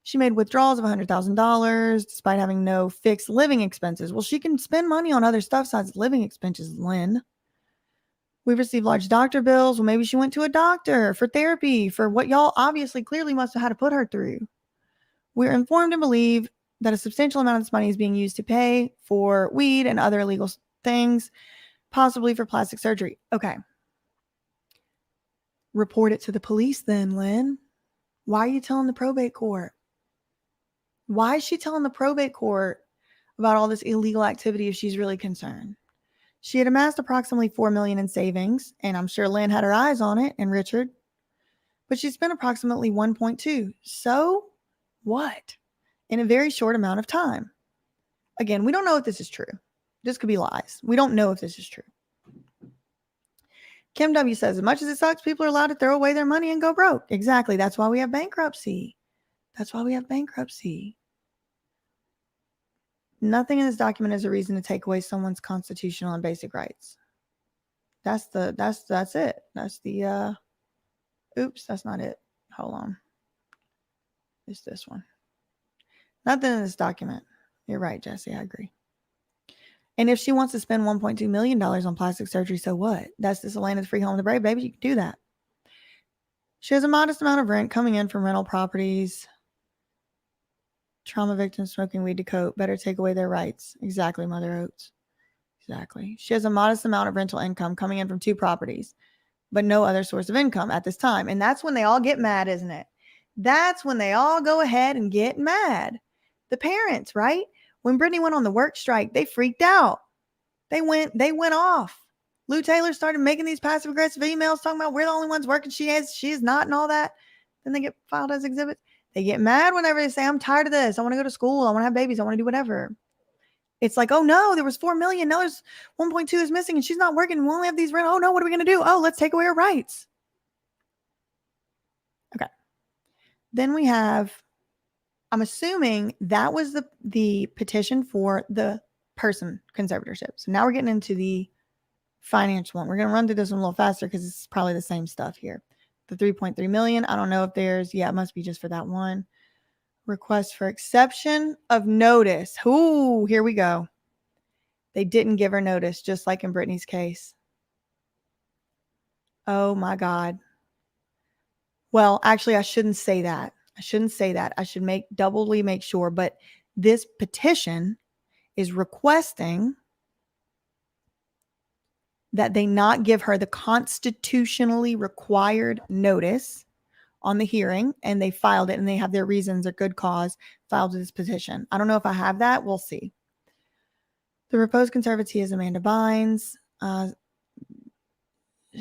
She made withdrawals of $100,000 despite having no fixed living expenses. Well, she can spend money on other stuff besides living expenses, Lynn. We've received large doctor bills. Well, maybe she went to a doctor for therapy for what y'all obviously clearly must have had to put her through. We're informed and believe that a substantial amount of this money is being used to pay for weed and other illegal things, possibly for plastic surgery. Okay. Report it to the police then, Lynn. Why are you telling the probate court? Why is she telling the probate court about all this illegal activity if she's really concerned? She had amassed approximately $4 million in savings, and I'm sure Lynn had her eyes on it, and Richard. But she spent approximately 1.2. So what? In a very short amount of time. Again, we don't know if this is true. This could be lies. We don't know if this is true. Kim W says, as much as it sucks, people are allowed to throw away their money and go broke. Exactly. That's why we have bankruptcy. That's why we have bankruptcy. Nothing in this document is a reason to take away someone's constitutional and basic rights. That's it. That's the oops, that's not it. Hold on. It's this one. Nothing in this document. You're right, Jesse. I agree. And if she wants to spend $1.2 million on plastic surgery, so what? That's the Selena's free home of the brave, baby. You can do that. She has a modest amount of rent coming in from rental properties. Trauma victims smoking weed to cope. Better take away their rights. Exactly, Mother Oats. Exactly. She has a modest amount of rental income coming in from 2 properties, but no other source of income at this time. And that's when they all get mad, isn't it? That's when they all go ahead and get mad. The parents, right? When Britney went on the work strike, they freaked out. They went off. Lou Taylor started making these passive aggressive emails talking about we're the only ones working. She is not, and all that. Then they get filed as exhibits. They get mad whenever they say, I'm tired of this. I want to go to school. I want to have babies. I want to do whatever. It's like, oh no, there was 4 million. Now there's 1.2 is missing and she's not working. We only have these rent. Oh no, what are we going to do? Oh, let's take away her rights. Okay. Then we have, I'm assuming that was the petition for the person conservatorship. So now we're getting into the financial one. We're going to run through this one a little faster because it's probably the same stuff here. The 3.3 million. I don't know if it must be just for that one. Request for exception of notice. Ooh, here we go. They didn't give her notice, just like in Britney's case. Oh my God. Well, actually, I shouldn't say that. I should doubly make sure. But this petition is requesting that they not give her the constitutionally required notice on the hearing, and they filed it and they have their reasons, their good cause filed this petition. I don't know if I have that. We'll see. The proposed conservatee is Amanda Bynes.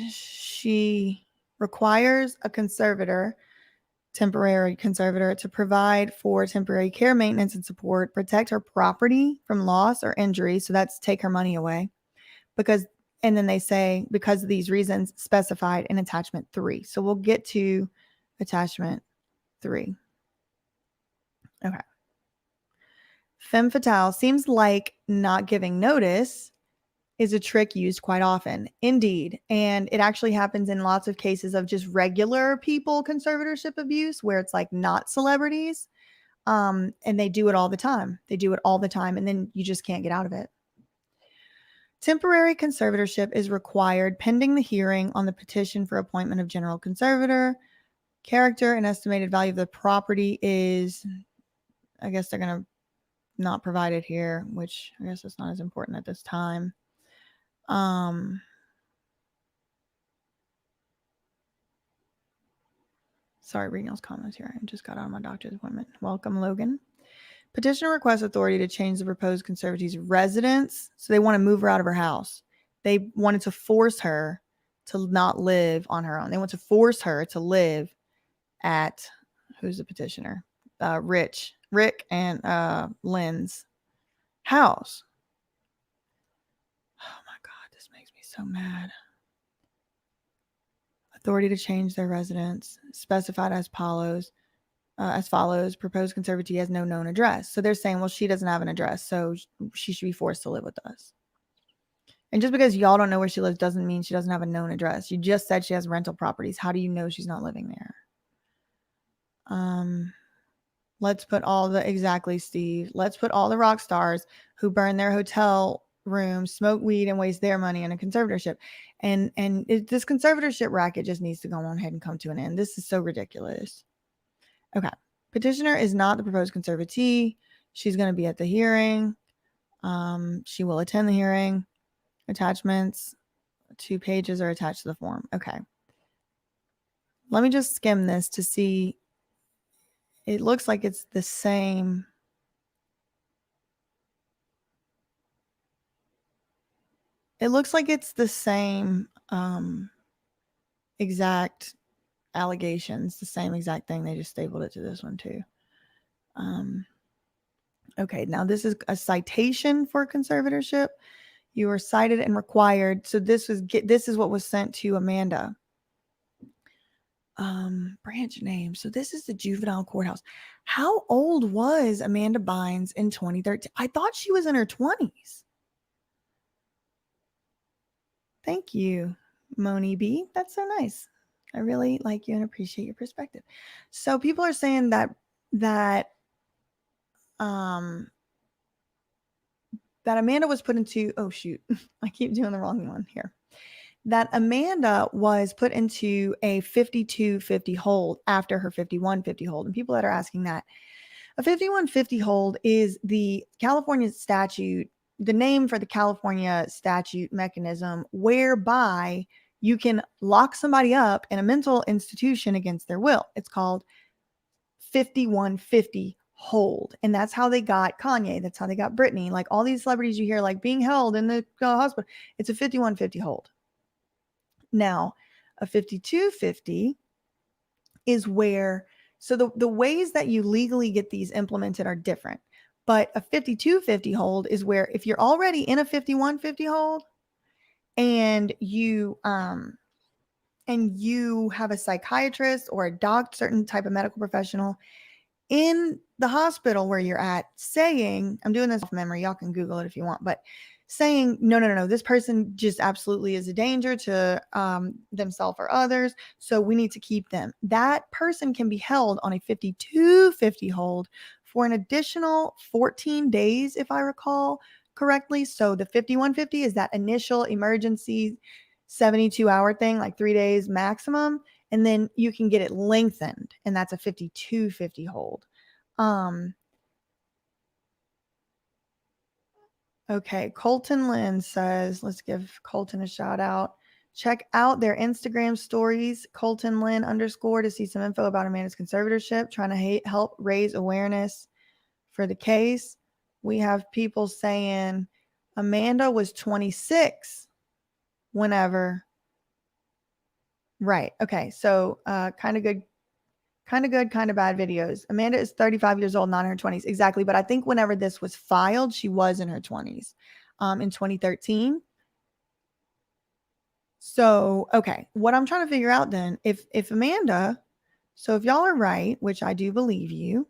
She requires a temporary conservator, to provide for temporary care, maintenance, and support, protect her property from loss or injury. So that's take her money away. And then they say, because of these reasons specified in attachment 3. So we'll get to attachment 3. Okay. Femme fatale seems like not giving notice is a trick used quite often. Indeed. And it actually happens in lots of cases of just regular people conservatorship abuse where it's like not celebrities. And they do it all the time. They do it all the time. And then you just can't get out of it. Temporary conservatorship is required pending the hearing on the petition for appointment of general conservator. Character and estimated value of the property is, I guess they're going to not provide it here, which I guess is not as important at this time. Sorry, reading those comments here. I just got out of my doctor's appointment. Welcome, Logan. Petitioner requests authority to change the proposed conservative's residence. So they want to move her out of her house. They wanted to force her to not live on her own. They want to force her to live at, who's the petitioner? Rick and Lynn's house. Oh my God, this makes me so mad. Authority to change their residence specified as follows. Proposed conservatee has no known address. So they're saying, well, she doesn't have an address, so she should be forced to live with us. And just because y'all don't know where she lives doesn't mean she doesn't have a known address. You just said she has rental properties. How do you know she's not living there? Let's put all the, exactly, Steve. Let's put all the rock stars who burn their hotel rooms, smoke weed, and waste their money in a conservatorship. And this conservatorship racket just needs to go on ahead and come to an end. This is so ridiculous. Okay. Petitioner is not the proposed conservatee. She's going to be at the hearing. She will attend the hearing. Attachments, 2 pages are attached to the form. Okay. Let me just skim this to see. It looks like it's the same. It looks like it's the same exact allegations, the same exact thing. They just stapled it to this one too. Okay, now this is a citation for conservatorship. You were cited and required. So this is what was sent to Amanda. Branch name. So this is the juvenile courthouse. How old was Amanda Bynes in 2013? I thought she was in her 20s. Thank you, Moni B. That's so nice. I really like you and appreciate your perspective. So people are saying that Amanda was put into, oh shoot, I keep doing the wrong one here. That Amanda was put into a 5250 hold after her 5150 hold. And people that are asking that, a 5150 hold is the California statute, the name for the California statute mechanism whereby you can lock somebody up in a mental institution against their will. It's called 5150 hold. And that's how they got Kanye. That's how they got Britney. Like all these celebrities you hear like being held in the hospital. It's a 5150 hold. Now, a 5250 is where, so the ways that you legally get these implemented are different. But a 5250 hold is where if you're already in a 5150 hold and you have a psychiatrist or a certain type of medical professional in the hospital where you're at saying, I'm doing this off memory, y'all can Google it if you want, but saying, no, this person just absolutely is a danger to themselves or others, so we need to keep them. That person can be held on a 5250 hold for an additional 14 days, if I recall correctly. So the 5150 is that initial emergency 72-hour thing, like 3 days maximum, and then you can get it lengthened, and that's a 5250 hold. Okay, Colton Lynn says, let's give Colton a shout out. Check out their Instagram stories, Colton Lynn _ to see some info about Amanda's conservatorship, trying to help raise awareness for the case. We have people saying Amanda was 26 whenever. Right. Okay. So kind of good, kind of bad videos. Amanda is 35 years old, not in her 20s. Exactly. But I think whenever this was filed, she was in her 20s in 2013. So, okay. What I'm trying to figure out then, if Amanda, so if y'all are right, which I do believe you,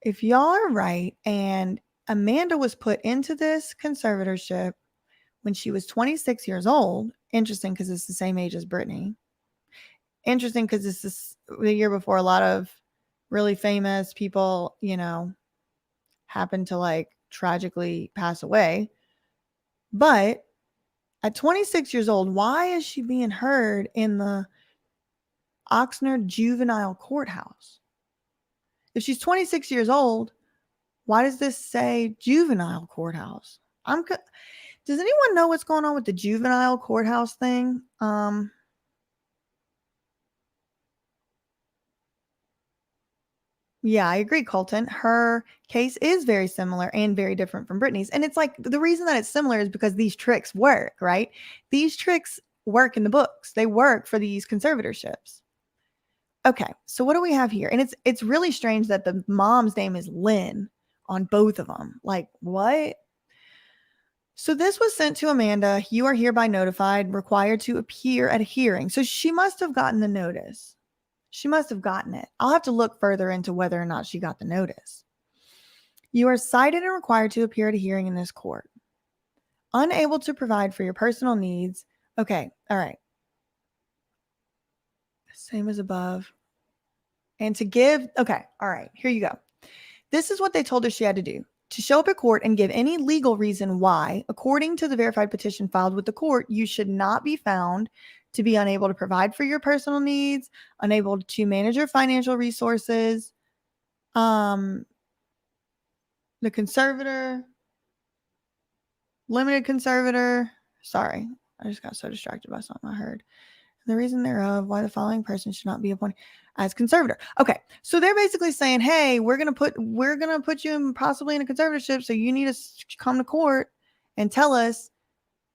if y'all are right and Amanda was put into this conservatorship when she was 26 years old. Interesting, because it's the same age as Britney. Interesting, because this is the year before a lot of really famous people, happen to like tragically pass away. But at 26 years old, why is she being heard in the Oxnard Juvenile Courthouse? If she's 26 years old, why does this say juvenile courthouse? Does anyone know what's going on with the juvenile courthouse thing? Yeah, I agree, Colton. Her case is very similar and very different from Britney's. And it's like the reason that it's similar is because these tricks work, right? These tricks work in the books. They work for these conservatorships. Okay, so what do we have here? And it's really strange that the mom's name is Lynn on both of them. Like, what? So this was sent to Amanda. You are hereby notified, required to appear at a hearing. So she must have gotten the notice. She must have gotten it. I'll have to look further into whether or not she got the notice. You are cited and required to appear at a hearing in this court. Unable to provide for your personal needs. Okay, all right. Same as above. And to give, okay, all right, here you go. This is what they told her she had to do. To show up at court and give any legal reason why, according to the verified petition filed with the court, you should not be found to be unable to provide for your personal needs, unable to manage your financial resources. The conservator, limited conservator. Sorry, I just got so distracted by something I heard. The reason thereof why the following person should not be appointed as conservator. Okay, so they're basically saying, hey, we're gonna put you in possibly in a conservatorship, so you need to come to court and tell us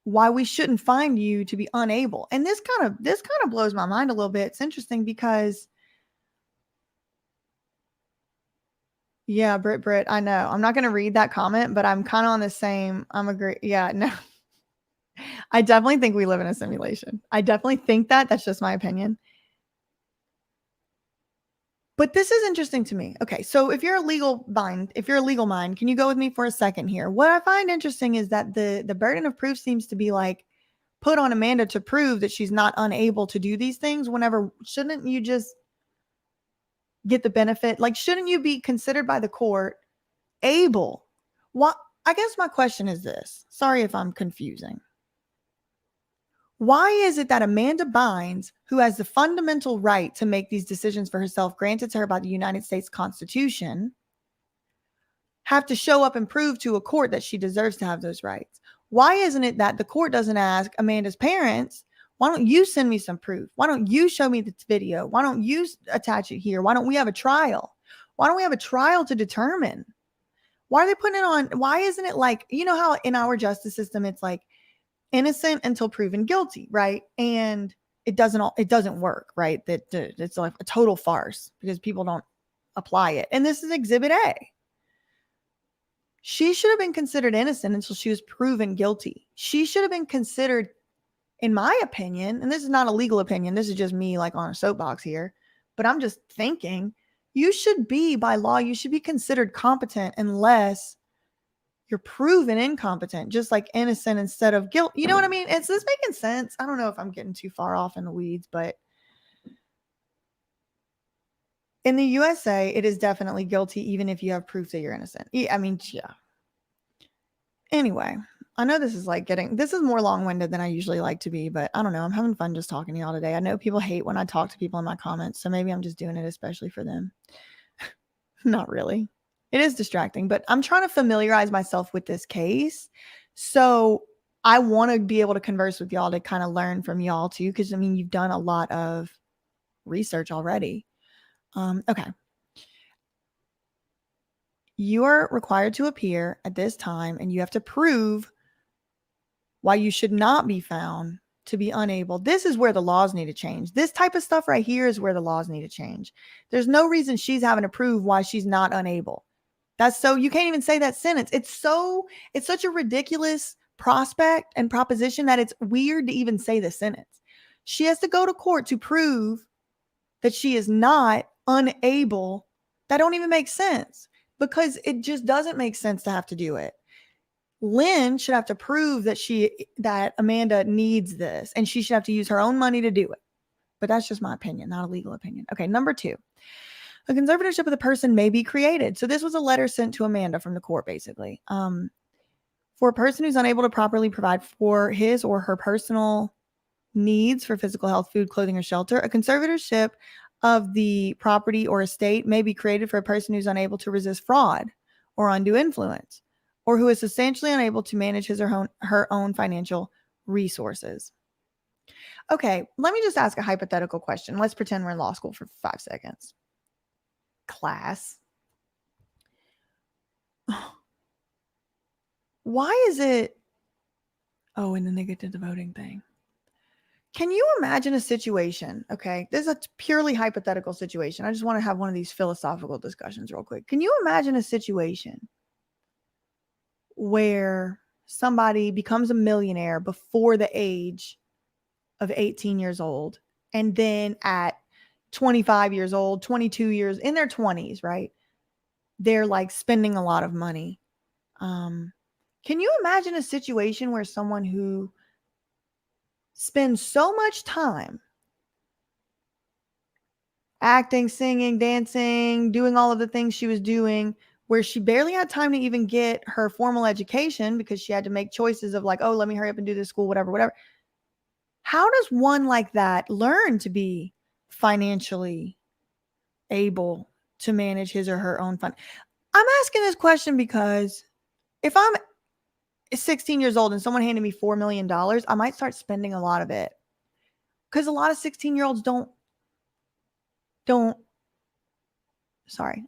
why we shouldn't find you to be unable. And this kind of blows my mind a little bit. It's interesting because, yeah, Brit, I know. I'm not gonna read that comment, but I'm kind of on the same. I'm agree. Yeah, no. I definitely think we live in a simulation. I definitely think that. That's just my opinion. But this is interesting to me. Okay, so if you're a legal mind, can you go with me for a second here? What I find interesting is that the burden of proof seems to be like put on Amanda to prove that she's not unable to do these things. Whenever, shouldn't you just get the benefit? Like, shouldn't you be considered by the court able? What? I guess my question is this. Sorry if I'm confusing. Why is it that Amanda Bynes, who has the fundamental right to make these decisions for herself granted to her by the United States Constitution, have to show up and prove to a court that she deserves to have those rights? Why isn't it that the court doesn't ask Amanda's parents, why don't you send me some proof? Why don't you show me this video? Why don't you attach it here? Why don't we have a trial? Why don't we have a trial to determine? Why are they putting it on? Why isn't it like, you know how in our justice system, it's like, innocent until proven guilty, right? And it doesn't work, right? That it's like a total farce because people don't apply it. And this is Exhibit A. She should have been considered innocent until she was proven guilty. She should have been considered, in my opinion, and this is not a legal opinion, this is just me like on a soapbox here, but I'm just thinking, you should be, by law, you should be considered competent unless you're proven incompetent, just like innocent instead of guilt. You know what I mean? Is this making sense? I don't know if I'm getting too far off in the weeds, but in the USA, it is definitely guilty, even if you have proof that you're innocent. I mean, yeah. Anyway, I know this is more long-winded than I usually like to be, but I don't know. I'm having fun just talking to y'all today. I know people hate when I talk to people in my comments, so maybe I'm just doing it especially for them. Not really. It is distracting, but I'm trying to familiarize myself with this case. So I want to be able to converse with y'all to kind of learn from y'all too. Cause I mean, you've done a lot of research already. Okay. You are required to appear at this time and you have to prove why you should not be found to be unable. This is where the laws need to change. This type of stuff right here is where the laws need to change. There's no reason she's having to prove why she's not unable. That's so, you can't even say that sentence. It's such a ridiculous prospect and proposition that it's weird to even say the sentence. She has to go to court to prove that she is not unable. That don't even make sense because it just doesn't make sense to have to do it. Lynn should have to prove that Amanda needs this, and she should have to use her own money to do it. But that's just my opinion, not a legal opinion. Okay, number 2. A conservatorship of the person may be created. So this was a letter sent to Amanda from the court, basically. For a person who's unable to properly provide for his or her personal needs for physical health, food, clothing, or shelter, a conservatorship of the property or estate may be created for a person who's unable to resist fraud or undue influence, or who is substantially unable to manage his or her own financial resources. Okay, let me just ask a hypothetical question. Let's pretend we're in law school for 5 seconds. Class. Why is it? Oh, and then they get to the voting thing. Can you imagine a situation? Okay, this is a purely hypothetical situation. I just want to have one of these philosophical discussions real quick. Can you imagine a situation where somebody becomes a millionaire before the age of 18 years old, and then at 25 years old, 22 years, in their 20s, right? They're like spending a lot of money. Can you imagine a situation where someone who spends so much time acting, singing, dancing, doing all of the things she was doing, where she barely had time to even get her formal education because she had to make choices of like, oh, let me hurry up and do this school, whatever. How does one like that learn to be financially able to manage his or her own fund? I'm asking this question because if I'm 16 years old and someone handed me $4 million, I might start spending a lot of it. Because a lot of 16-year-olds a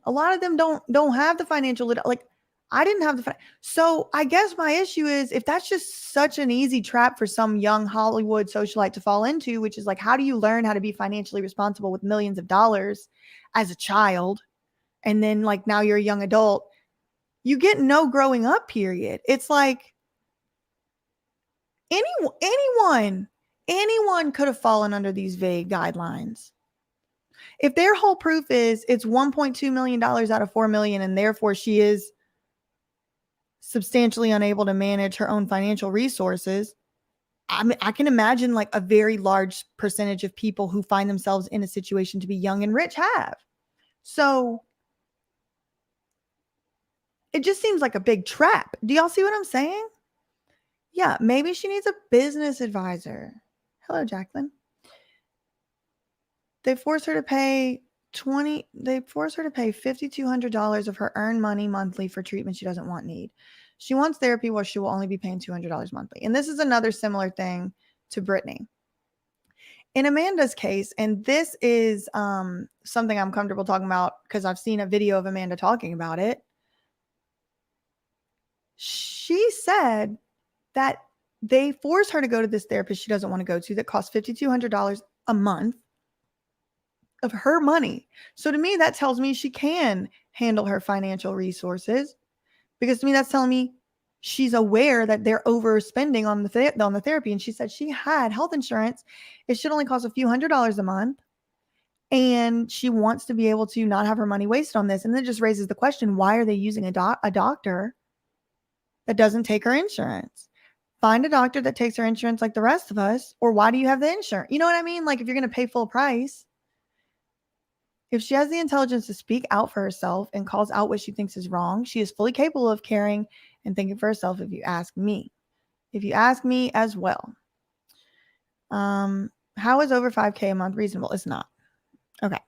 lot of them don't have the financial, like I didn't have so I guess my issue is if that's just such an easy trap for some young Hollywood socialite to fall into, which is like, how do you learn how to be financially responsible with millions of dollars as a child? And then like now you're a young adult, you get no growing up period. It's like anyone could have fallen under these vague guidelines. If their whole proof is it's $1.2 million out of $4 million, and therefore she is substantially unable to manage her own financial resources, I can imagine like a very large percentage of people who find themselves in a situation to be young and rich have. So it just seems like a big trap. Do y'all see what I'm saying? Yeah, maybe she needs a business advisor. Hello, Jacqueline. They force her to pay $5,200 of her earned money monthly for treatment she doesn't need. She wants therapy where she will only be paying $200 monthly. And this is another similar thing to Britney. In Amanda's case, and this is something I'm comfortable talking about because I've seen a video of Amanda talking about it. She said that they force her to go to this therapist she doesn't want to go to that costs $5,200 a month of her money. So to me, that tells me she can handle her financial resources, because to me, that's telling me she's aware that they're overspending on the therapy. And she said she had health insurance. It should only cost a few $100s a month. And she wants to be able to not have her money wasted on this. And then it just raises the question, why are they using a doctor that doesn't take her insurance? Find a doctor that takes her insurance like the rest of us. Or why do you have the insurance? You know what I mean? Like if you're going to pay full price. If she has the intelligence to speak out for herself and calls out what she thinks is wrong, she is fully capable of caring and thinking for herself, if you ask me. If you ask me as well. How is over $5,000 a month reasonable? It's not. Okay.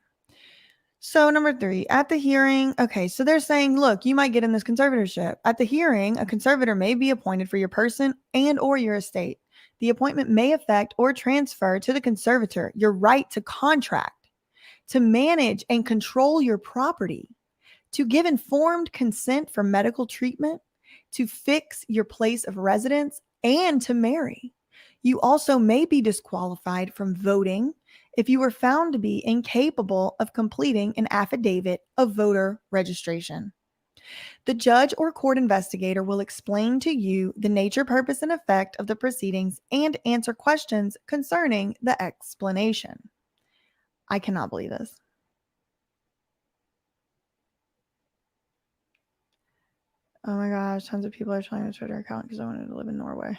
So number 3, at the hearing. Okay, so they're saying, look, you might get in this conservatorship. At the hearing, a conservator may be appointed for your person and or your estate. The appointment may affect or transfer to the conservator your right to contract, to manage and control your property, to give informed consent for medical treatment, to fix your place of residence, and to marry. You also may be disqualified from voting if you were found to be incapable of completing an affidavit of voter registration. The judge or court investigator will explain to you the nature, purpose, and effect of the proceedings and answer questions concerning the explanation. I cannot believe this. Oh my gosh, tons of people are trying a Twitter account because I wanted to live in Norway.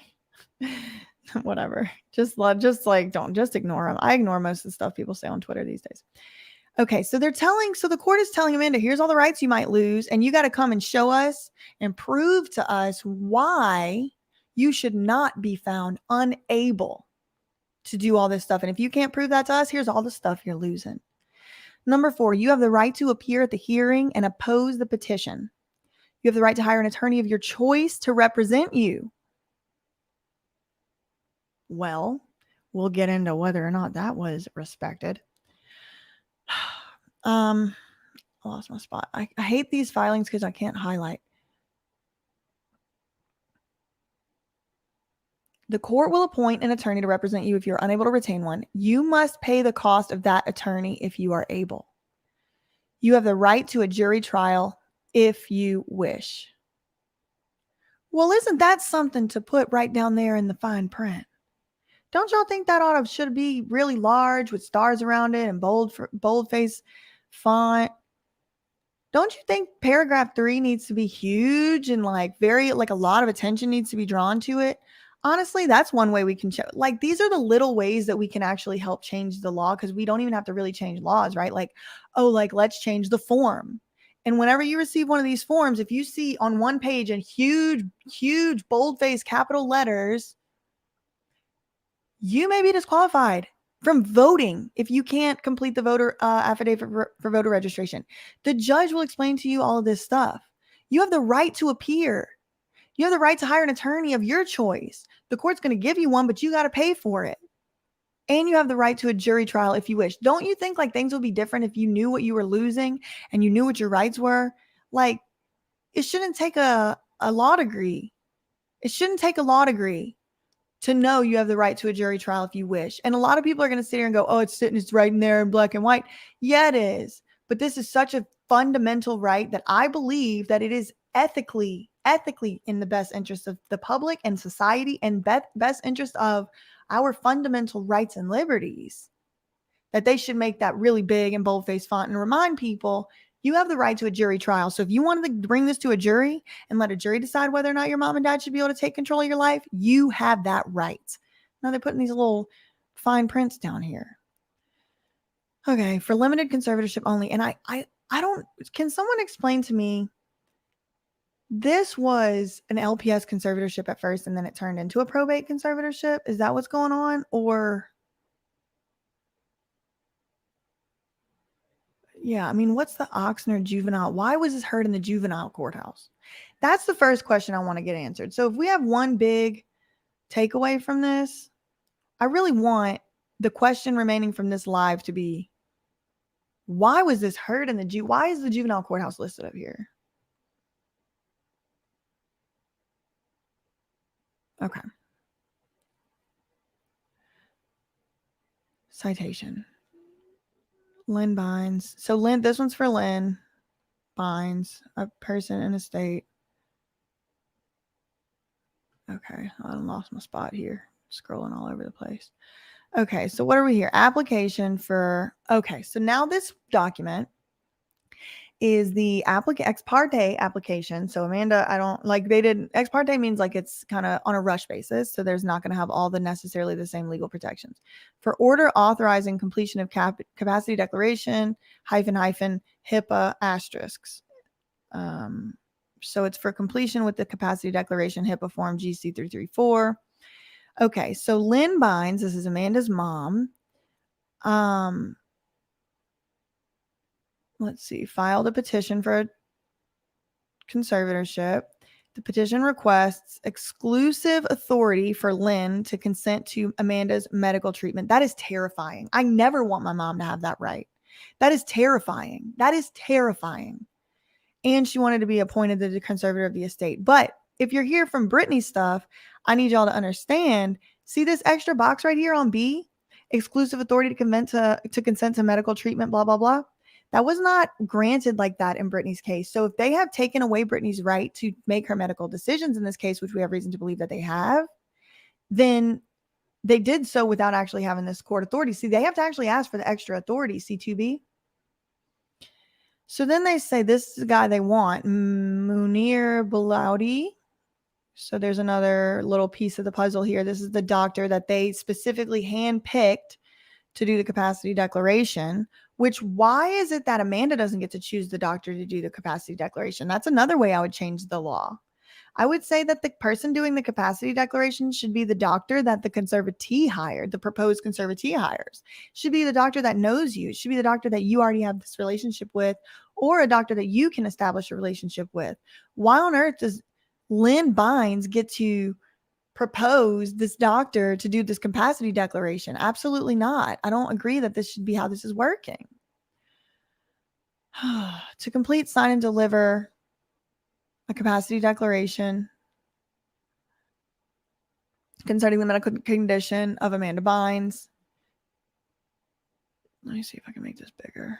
Whatever. Just ignore them. I ignore most of the stuff people say on Twitter these days. Okay, so the court is telling Amanda, here's all the rights you might lose, and you got to come and show us and prove to us why you should not be found unable to do all this stuff. And if you can't prove that to us, here's all the stuff you're losing. Number 4, you have the right to appear at the hearing and oppose the petition. You have the right to hire an attorney of your choice to represent you. Well, we'll get into whether or not that was respected. I lost my spot. I hate these filings because I can't highlight. The court will appoint an attorney to represent you if you're unable to retain one. You must pay the cost of that attorney if you are able. You have the right to a jury trial if you wish. Well, isn't that something to put right down there in the fine print? Don't y'all think that should be really large with stars around it and boldface font? Don't you think paragraph 3 needs to be huge and a lot of attention needs to be drawn to it? Honestly, that's one way we can show. These are the little ways that we can actually help change the law, because we don't even have to really change laws, right? Let's change the form. And whenever you receive one of these forms, if you see on one page in huge boldface capital letters, you may be disqualified from voting if you can't complete the voter affidavit for voter registration. The judge will explain to you all of this stuff. You have the right to appear. You have the right to hire an attorney of your choice. The court's going to give you one, but you got to pay for it. And you have the right to a jury trial if you wish. Don't you think things would be different if you knew what you were losing and you knew what your rights were? It shouldn't take a law degree. It shouldn't take a law degree to know you have the right to a jury trial if you wish. And a lot of people are going to sit here and go, oh, it's right in there in black and white. Yeah, it is. But this is such a fundamental right that I believe that it is ethically in the best interest of the public and society and best interest of our fundamental rights and liberties, that they should make that really big and boldface font and remind people you have the right to a jury trial. So if you wanted to bring this to a jury and let a jury decide whether or not your mom and dad should be able to take control of your life, you have that right. Now they're putting these little fine prints down here. Okay, for limited conservatorship only. And I don't, can someone explain to me, this was an LPS conservatorship at first and then it turned into a probate conservatorship? Is that what's going on? Or yeah, I mean, what's the Oxnard juvenile? Why was this heard in the juvenile courthouse? That's the first question I want to get answered. So if we have one big takeaway from this, I really want the question remaining from this live to be, why was this heard in why is the juvenile courthouse listed up here? Okay. Citation. Lynn Bynes. So this one's for Lynn Bynes, a person in a state. Okay, I lost my spot here. Scrolling all over the place. Okay, so what are we here? Application for, okay, so now this document is the ex parte application. So Amanda, ex parte means it's kind of on a rush basis. So there's not going to have all necessarily the same legal protections. For order authorizing completion of capacity declaration, HIPAA asterisks. So it's for completion with the capacity declaration, HIPAA form GC 334. Okay, so Lynn Bynes, this is Amanda's mom. Let's see, filed a petition for a conservatorship. The petition requests exclusive authority for Lynn to consent to Amanda's medical treatment. That is terrifying. I never want my mom to have that right. That is terrifying. That is terrifying. And she wanted to be appointed the conservator of the estate. But if you're here from Britney stuff, I need y'all to understand, see this extra box right here on B? Exclusive authority to consent to medical treatment, blah, blah, blah. That was not granted like that in Britney's case. So if they have taken away Britney's right to make her medical decisions in this case, which we have reason to believe that they have, then they did so without actually having this court authority. See, they have to actually ask for the extra authority, C2B. So then they say this is the guy they want, Munir. Munir Balaudi. So there's another little piece of the puzzle here. This is the doctor that they specifically handpicked to do the capacity declaration, which why is it that Amanda doesn't get to choose the doctor to do the capacity declaration? That's another way I would change the law. I would say that the person doing the capacity declaration should be the doctor that the conservatee hired, the proposed conservatee hires. Should be the doctor that knows you. It should be the doctor that you already have this relationship with, or a doctor that you can establish a relationship with. Why on earth does Lynn Bynes get to propose this doctor to do this capacity declaration? Absolutely not. I don't agree that this should be how this is working. To complete, sign, and deliver a capacity declaration concerning the medical condition of Amanda Bynes. Let me see if I can make this bigger.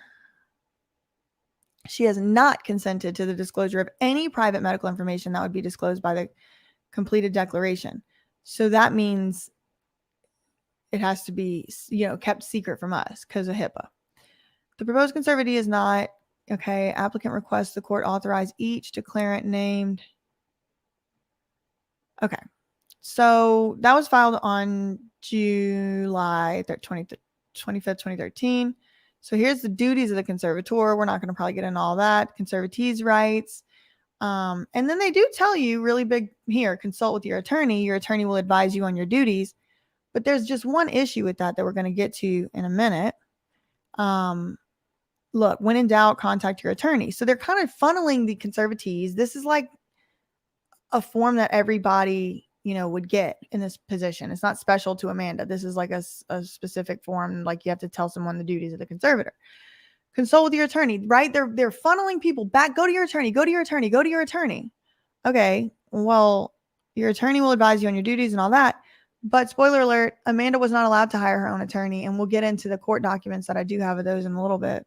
She has not consented to the disclosure of any private medical information that would be disclosed by the completed declaration. So that means it has to be, kept secret from us because of HIPAA. The proposed conservatee is not, okay, applicant requests the court authorize each declarant named. Okay. So that was filed on July 25th, 2013. So here's the duties of the conservator. We're not going to probably get into all that. Conservatee's rights. And then they do tell you really big here, consult with your attorney. Your attorney will advise you on your duties. But there's just one issue with that we're going to get to in a minute. Look, when in doubt, contact your attorney. So they're kind of funneling the conservatees. This is like a form that everybody, would get in this position. It's not special to Amanda. This is like a specific form. Like you have to tell someone the duties of the conservator. Consult with your attorney, right? They're funneling people back. Go to your attorney, go to your attorney, go to your attorney. Okay, well, your attorney will advise you on your duties and all that. But spoiler alert, Amanda was not allowed to hire her own attorney. And we'll get into the court documents that I do have of those in a little bit.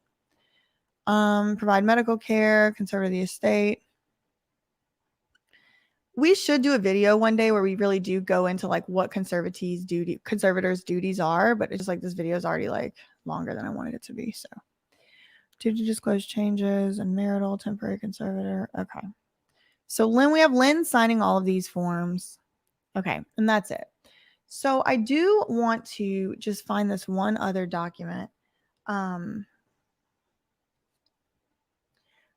Provide medical care, conserve the estate. We should do a video one day where we really do go into like what conservators' duties are, but it's just like this video is already like longer than I wanted it to be. So due to disclose changes and marital temporary conservator. Okay. So we have Lynn signing all of these forms. Okay. And that's it. So I do want to just find this one other document.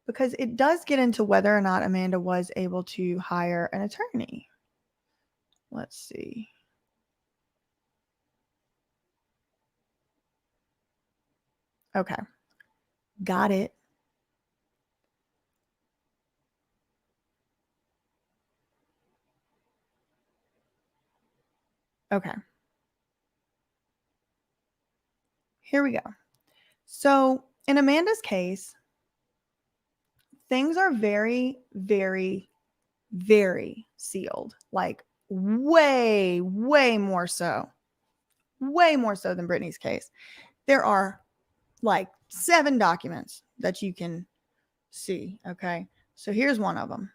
Because it does get into whether or not Amanda was able to hire an attorney. Let's see. Okay. Got it. Okay. Here we go. So in Amanda's case, things are very, very, very sealed. Like way, way more so. Way more so than Britney's case. There are like 7 documents that you can see. Okay. So here's one of them.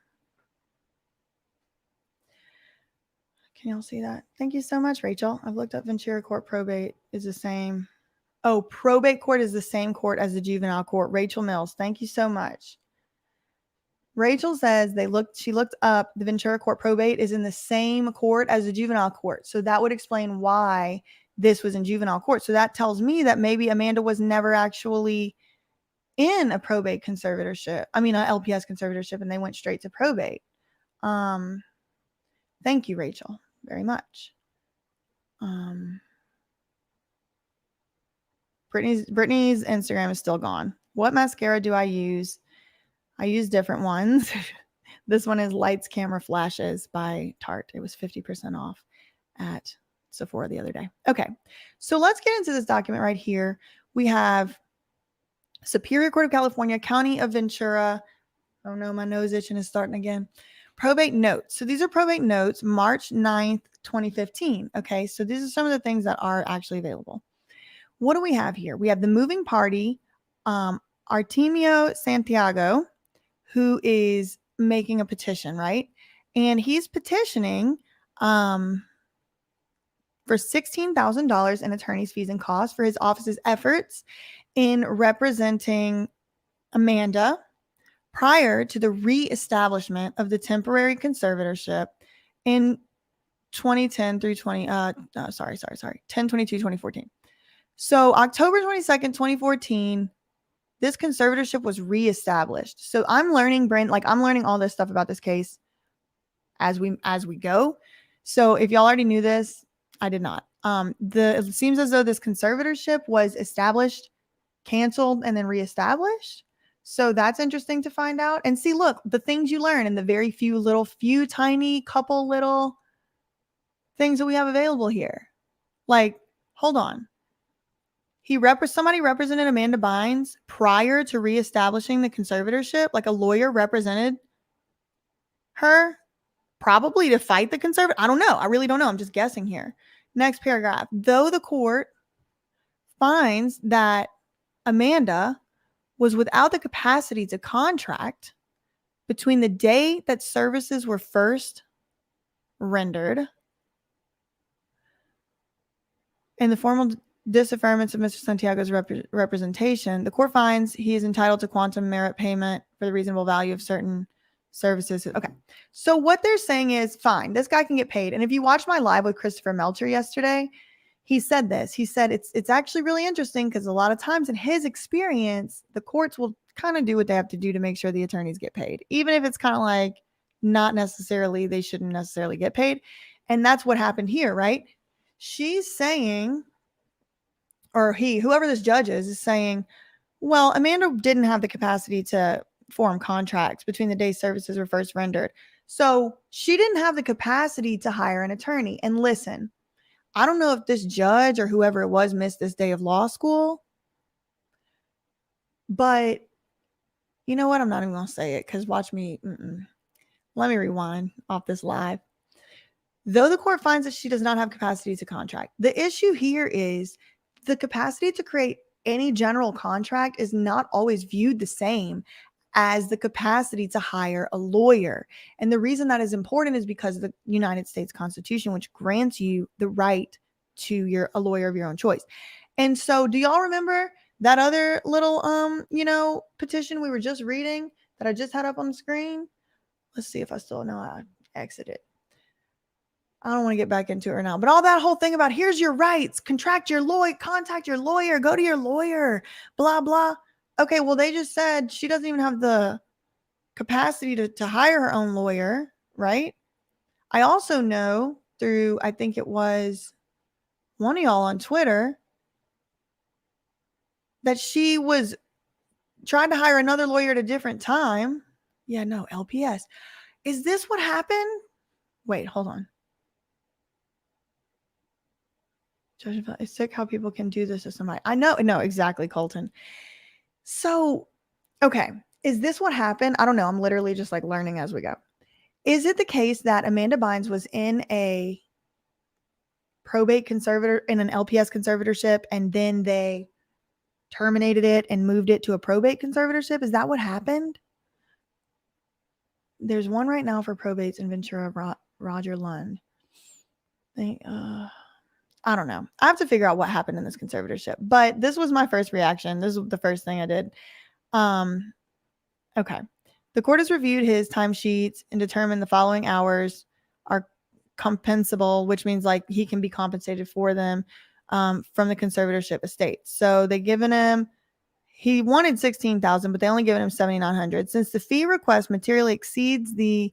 Can y'all see that? Thank you so much, Rachel. I've looked up Ventura Court probate is the same. Oh, probate court is the same court as the juvenile court. Rachel Mills. Thank you so much. Rachel says she looked up the Ventura Court probate is in the same court as the juvenile court. So that would explain why this was in juvenile court. So that tells me that maybe Amanda was never actually in a probate conservatorship. I mean, an LPS conservatorship, and they went straight to probate. Thank you, Rachel, very much. Britney's Instagram is still gone. What mascara do I use? I use different ones. This one is Lights, Camera, Flashes by Tarte. It was 50% off at Sephora the other day. Okay, so let's get into this document right here. We have Superior Court of California, County of Ventura. Oh no, my nose itching is starting again. Probate notes. So these are probate notes, March 9th, 2015. Okay, so these are some of the things that are actually available. What do we have here? We have the moving party, Artemio Santiago, who is making a petition, right? And he's petitioning for $16,000 in attorney's fees and costs for his office's efforts in representing Amanda prior to the reestablishment of the temporary conservatorship in 2010 through 10/22/2014. So October 22nd, 2014, this conservatorship was reestablished. So I'm learning, I'm learning all this stuff about this case as we go. So if y'all already knew this, I did not. It seems as though this conservatorship was established, canceled, and then reestablished. So that's interesting to find out. And see, look, the things you learn in the very few tiny couple little things that we have available here. Like, hold on. Somebody represented Amanda Bynes prior to reestablishing the conservatorship. Like, a lawyer represented her, probably to fight the conservator. I don't know. I really don't know. I'm just guessing here. Next paragraph. Though the court finds that Amanda was without the capacity to contract between the day that services were first rendered and the formal disaffirmance of Mr. Santiago's representation, the court finds he is entitled to quantum merit payment for the reasonable value of certain services. Okay. So what they're saying is, fine, this guy can get paid. And if you watch my live with Christopher Melcher yesterday, he said this. He said it's actually really interesting because a lot of times in his experience, the courts will kind of do what they have to do to make sure the attorneys get paid, even if it's kind of like not necessarily, they shouldn't necessarily get paid. And that's what happened here, right? She's saying, or whoever this judge is saying, well, Amanda didn't have the capacity to form contracts between the day services were first rendered. So she didn't have the capacity to hire an attorney. And listen, I don't know if this judge or whoever it was missed this day of law school, but you know what? I'm not even going to say it because watch me. Let me rewind off this live. Though the court finds that she does not have capacity to contract, the issue here is the capacity to create any general contract is not always viewed the same as the capacity to hire a lawyer. And the reason that is important is because of the United States Constitution, which grants you the right to a lawyer of your own choice. And so do y'all remember that other little, petition we were just reading that I just had up on the screen? Let's see if I still know how to exit it. I don't want to get back into it right now, but all that whole thing about here's your rights, contact your lawyer, go to your lawyer, blah, blah. Okay, well, they just said she doesn't even have the capacity to hire her own lawyer, right? I also know through, I think it was one of y'all on Twitter, that she was trying to hire another lawyer at a different time. Yeah, no, LPS. Is this what happened? Wait, hold on. It's sick how people can do this to somebody. I know. No, exactly, Colton. So, okay. Is this what happened? I don't know. I'm literally just like learning as we go. Is it the case that Amanda Bynes was in a probate conservator in an LPS conservatorship and then they terminated it and moved it to a probate conservatorship? Is that what happened? There's one right now for probates in Ventura, Roger Lund. I don't know. I have to figure out what happened in this conservatorship, but this was my first reaction. This was the first thing I did. Okay. The court has reviewed his timesheets and determined the following hours are compensable, which means like he can be compensated for them from the conservatorship estate. So they given him, he wanted $16,000, but they only given him $7,900. Since the fee request materially exceeds the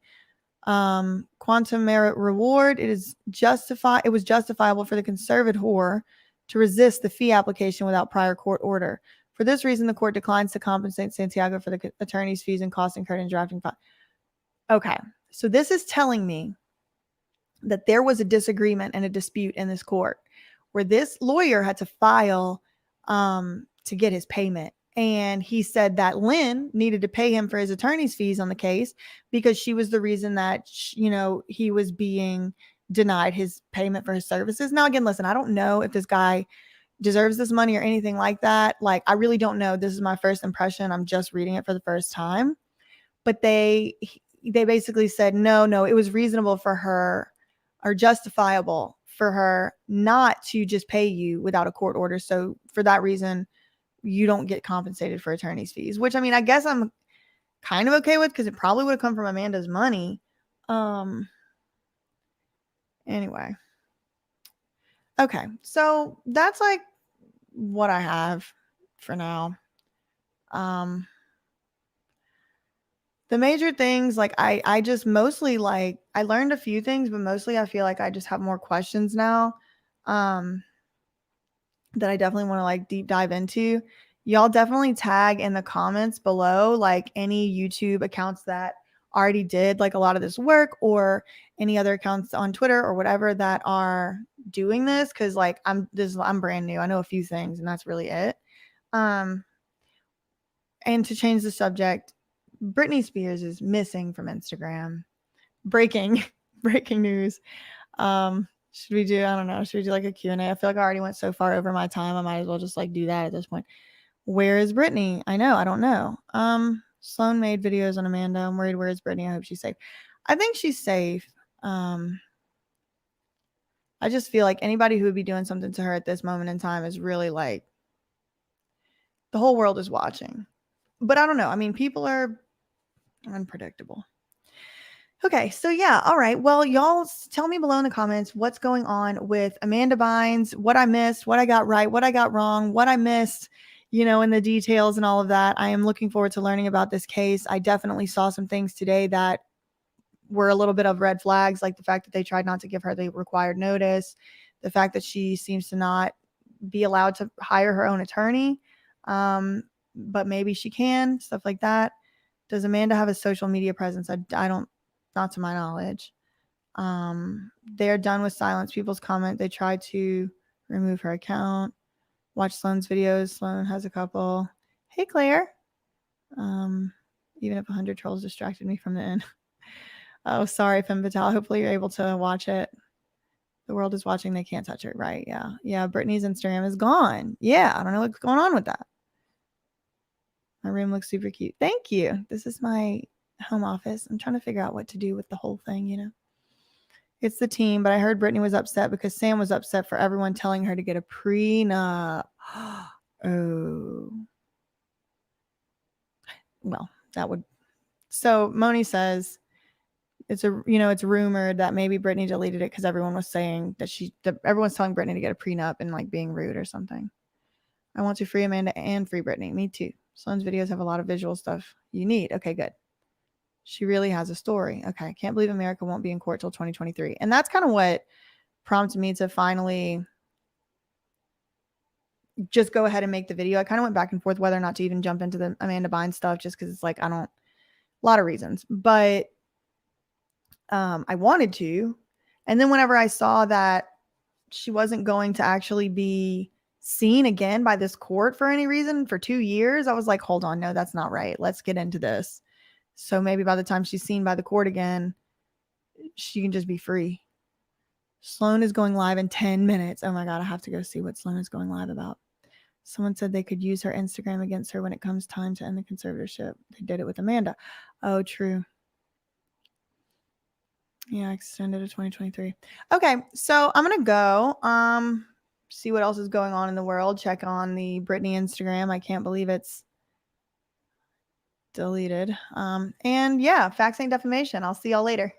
quantum merit reward, it was justifiable for the conservator to resist the fee application without prior court order. For this reason, the court declines to compensate Santiago for the attorney's fees and costs incurred in drafting. Okay, so this is telling me that there was a disagreement and a dispute in this court where this lawyer had to file to get his payment. And he said that Lynn needed to pay him for his attorney's fees on the case because she was the reason that, he was being denied his payment for his services. Now, again, listen, I don't know if this guy deserves this money or anything like that. Like, I really don't know. This is my first impression. I'm just reading it for the first time. But they basically said, no, it was reasonable for her or justifiable for her not to just pay you without a court order. So for that reason, you don't get compensated for attorney's fees, which, I mean, I guess I'm kind of okay with because it probably would have come from Amanda's money. Anyway. Okay, so that's like what I have for now. The major things, like I just mostly like I learned a few things, but mostly I feel like I just have more questions now. That I definitely want to like deep dive into. Y'all definitely tag in the comments below like any YouTube accounts that already did like a lot of this work, or any other accounts on Twitter or whatever that are doing this, because like I'm brand new. I know a few things and that's really it. And to change the subject, Britney Spears is missing from Instagram. Breaking news. Should we do, I don't know, should we do like a Q&A? I feel like I already went so far over my time. I might as well just like do that at this point. Where is Britney? I don't know. Sloan made videos on Amanda. I'm worried, where is Britney? I hope she's safe. I think she's safe. I just feel like anybody who would be doing something to her at this moment in time is really like, the whole world is watching. But I don't know. I mean, people are unpredictable. Okay, so yeah, all right. Well, y'all tell me below in the comments what's going on with Amanda Bynes, what I missed, what I got right, what I got wrong, what I missed, in the details and all of that. I am looking forward to learning about this case. I definitely saw some things today that were a little bit of red flags, like the fact that they tried not to give her the required notice, the fact that she seems to not be allowed to hire her own attorney, but maybe she can, stuff like that. Does Amanda have a social media presence? I don't. Not to my knowledge. They're done with silence people's comment. They tried to remove her account. Watch Sloan's videos. Sloan has a couple. Hey, Claire. Even if 100 trolls distracted me from the end. Oh, sorry, Femme Fatale. Hopefully you're able to watch it. The world is watching. They can't touch it. Right. Yeah. Yeah. Britney's Instagram is gone. Yeah. I don't know what's going on with that. My room looks super cute. Thank you. This is my home office. I'm trying to figure out what to do with the whole thing, It's the team, but I heard Britney was upset because Sam was upset for everyone telling her to get a prenup. Oh. Well, that would. So Moni says it's rumored that maybe Britney deleted it because everyone was saying that everyone's telling Britney to get a prenup and like being rude or something. I want to free Amanda and free Britney. Me too. Sloan's videos have a lot of visual stuff you need. Okay, good. She really has a story. Okay. Can't believe America won't be in court till 2023. And that's kind of what prompted me to finally just go ahead and make the video. I kind of went back and forth whether or not to even jump into the Amanda Bynes stuff, just because it's like, a lot of reasons. But I wanted to. And then whenever I saw that she wasn't going to actually be seen again by this court for any reason for 2 years, I was like, hold on. No, that's not right. Let's get into this. So maybe by the time she's seen by the court again, she can just be free. Sloan is going live in 10 minutes. Oh my God, I have to go see what Sloan is going live about. Someone said they could use her Instagram against her when it comes time to end the conservatorship. They did it with Amanda. Oh, true. Yeah, extended to 2023. Okay, so I'm going to go see what else is going on in the world. Check on the Britney Instagram. I can't believe it's deleted. And yeah, facts ain't defamation. I'll see y'all later.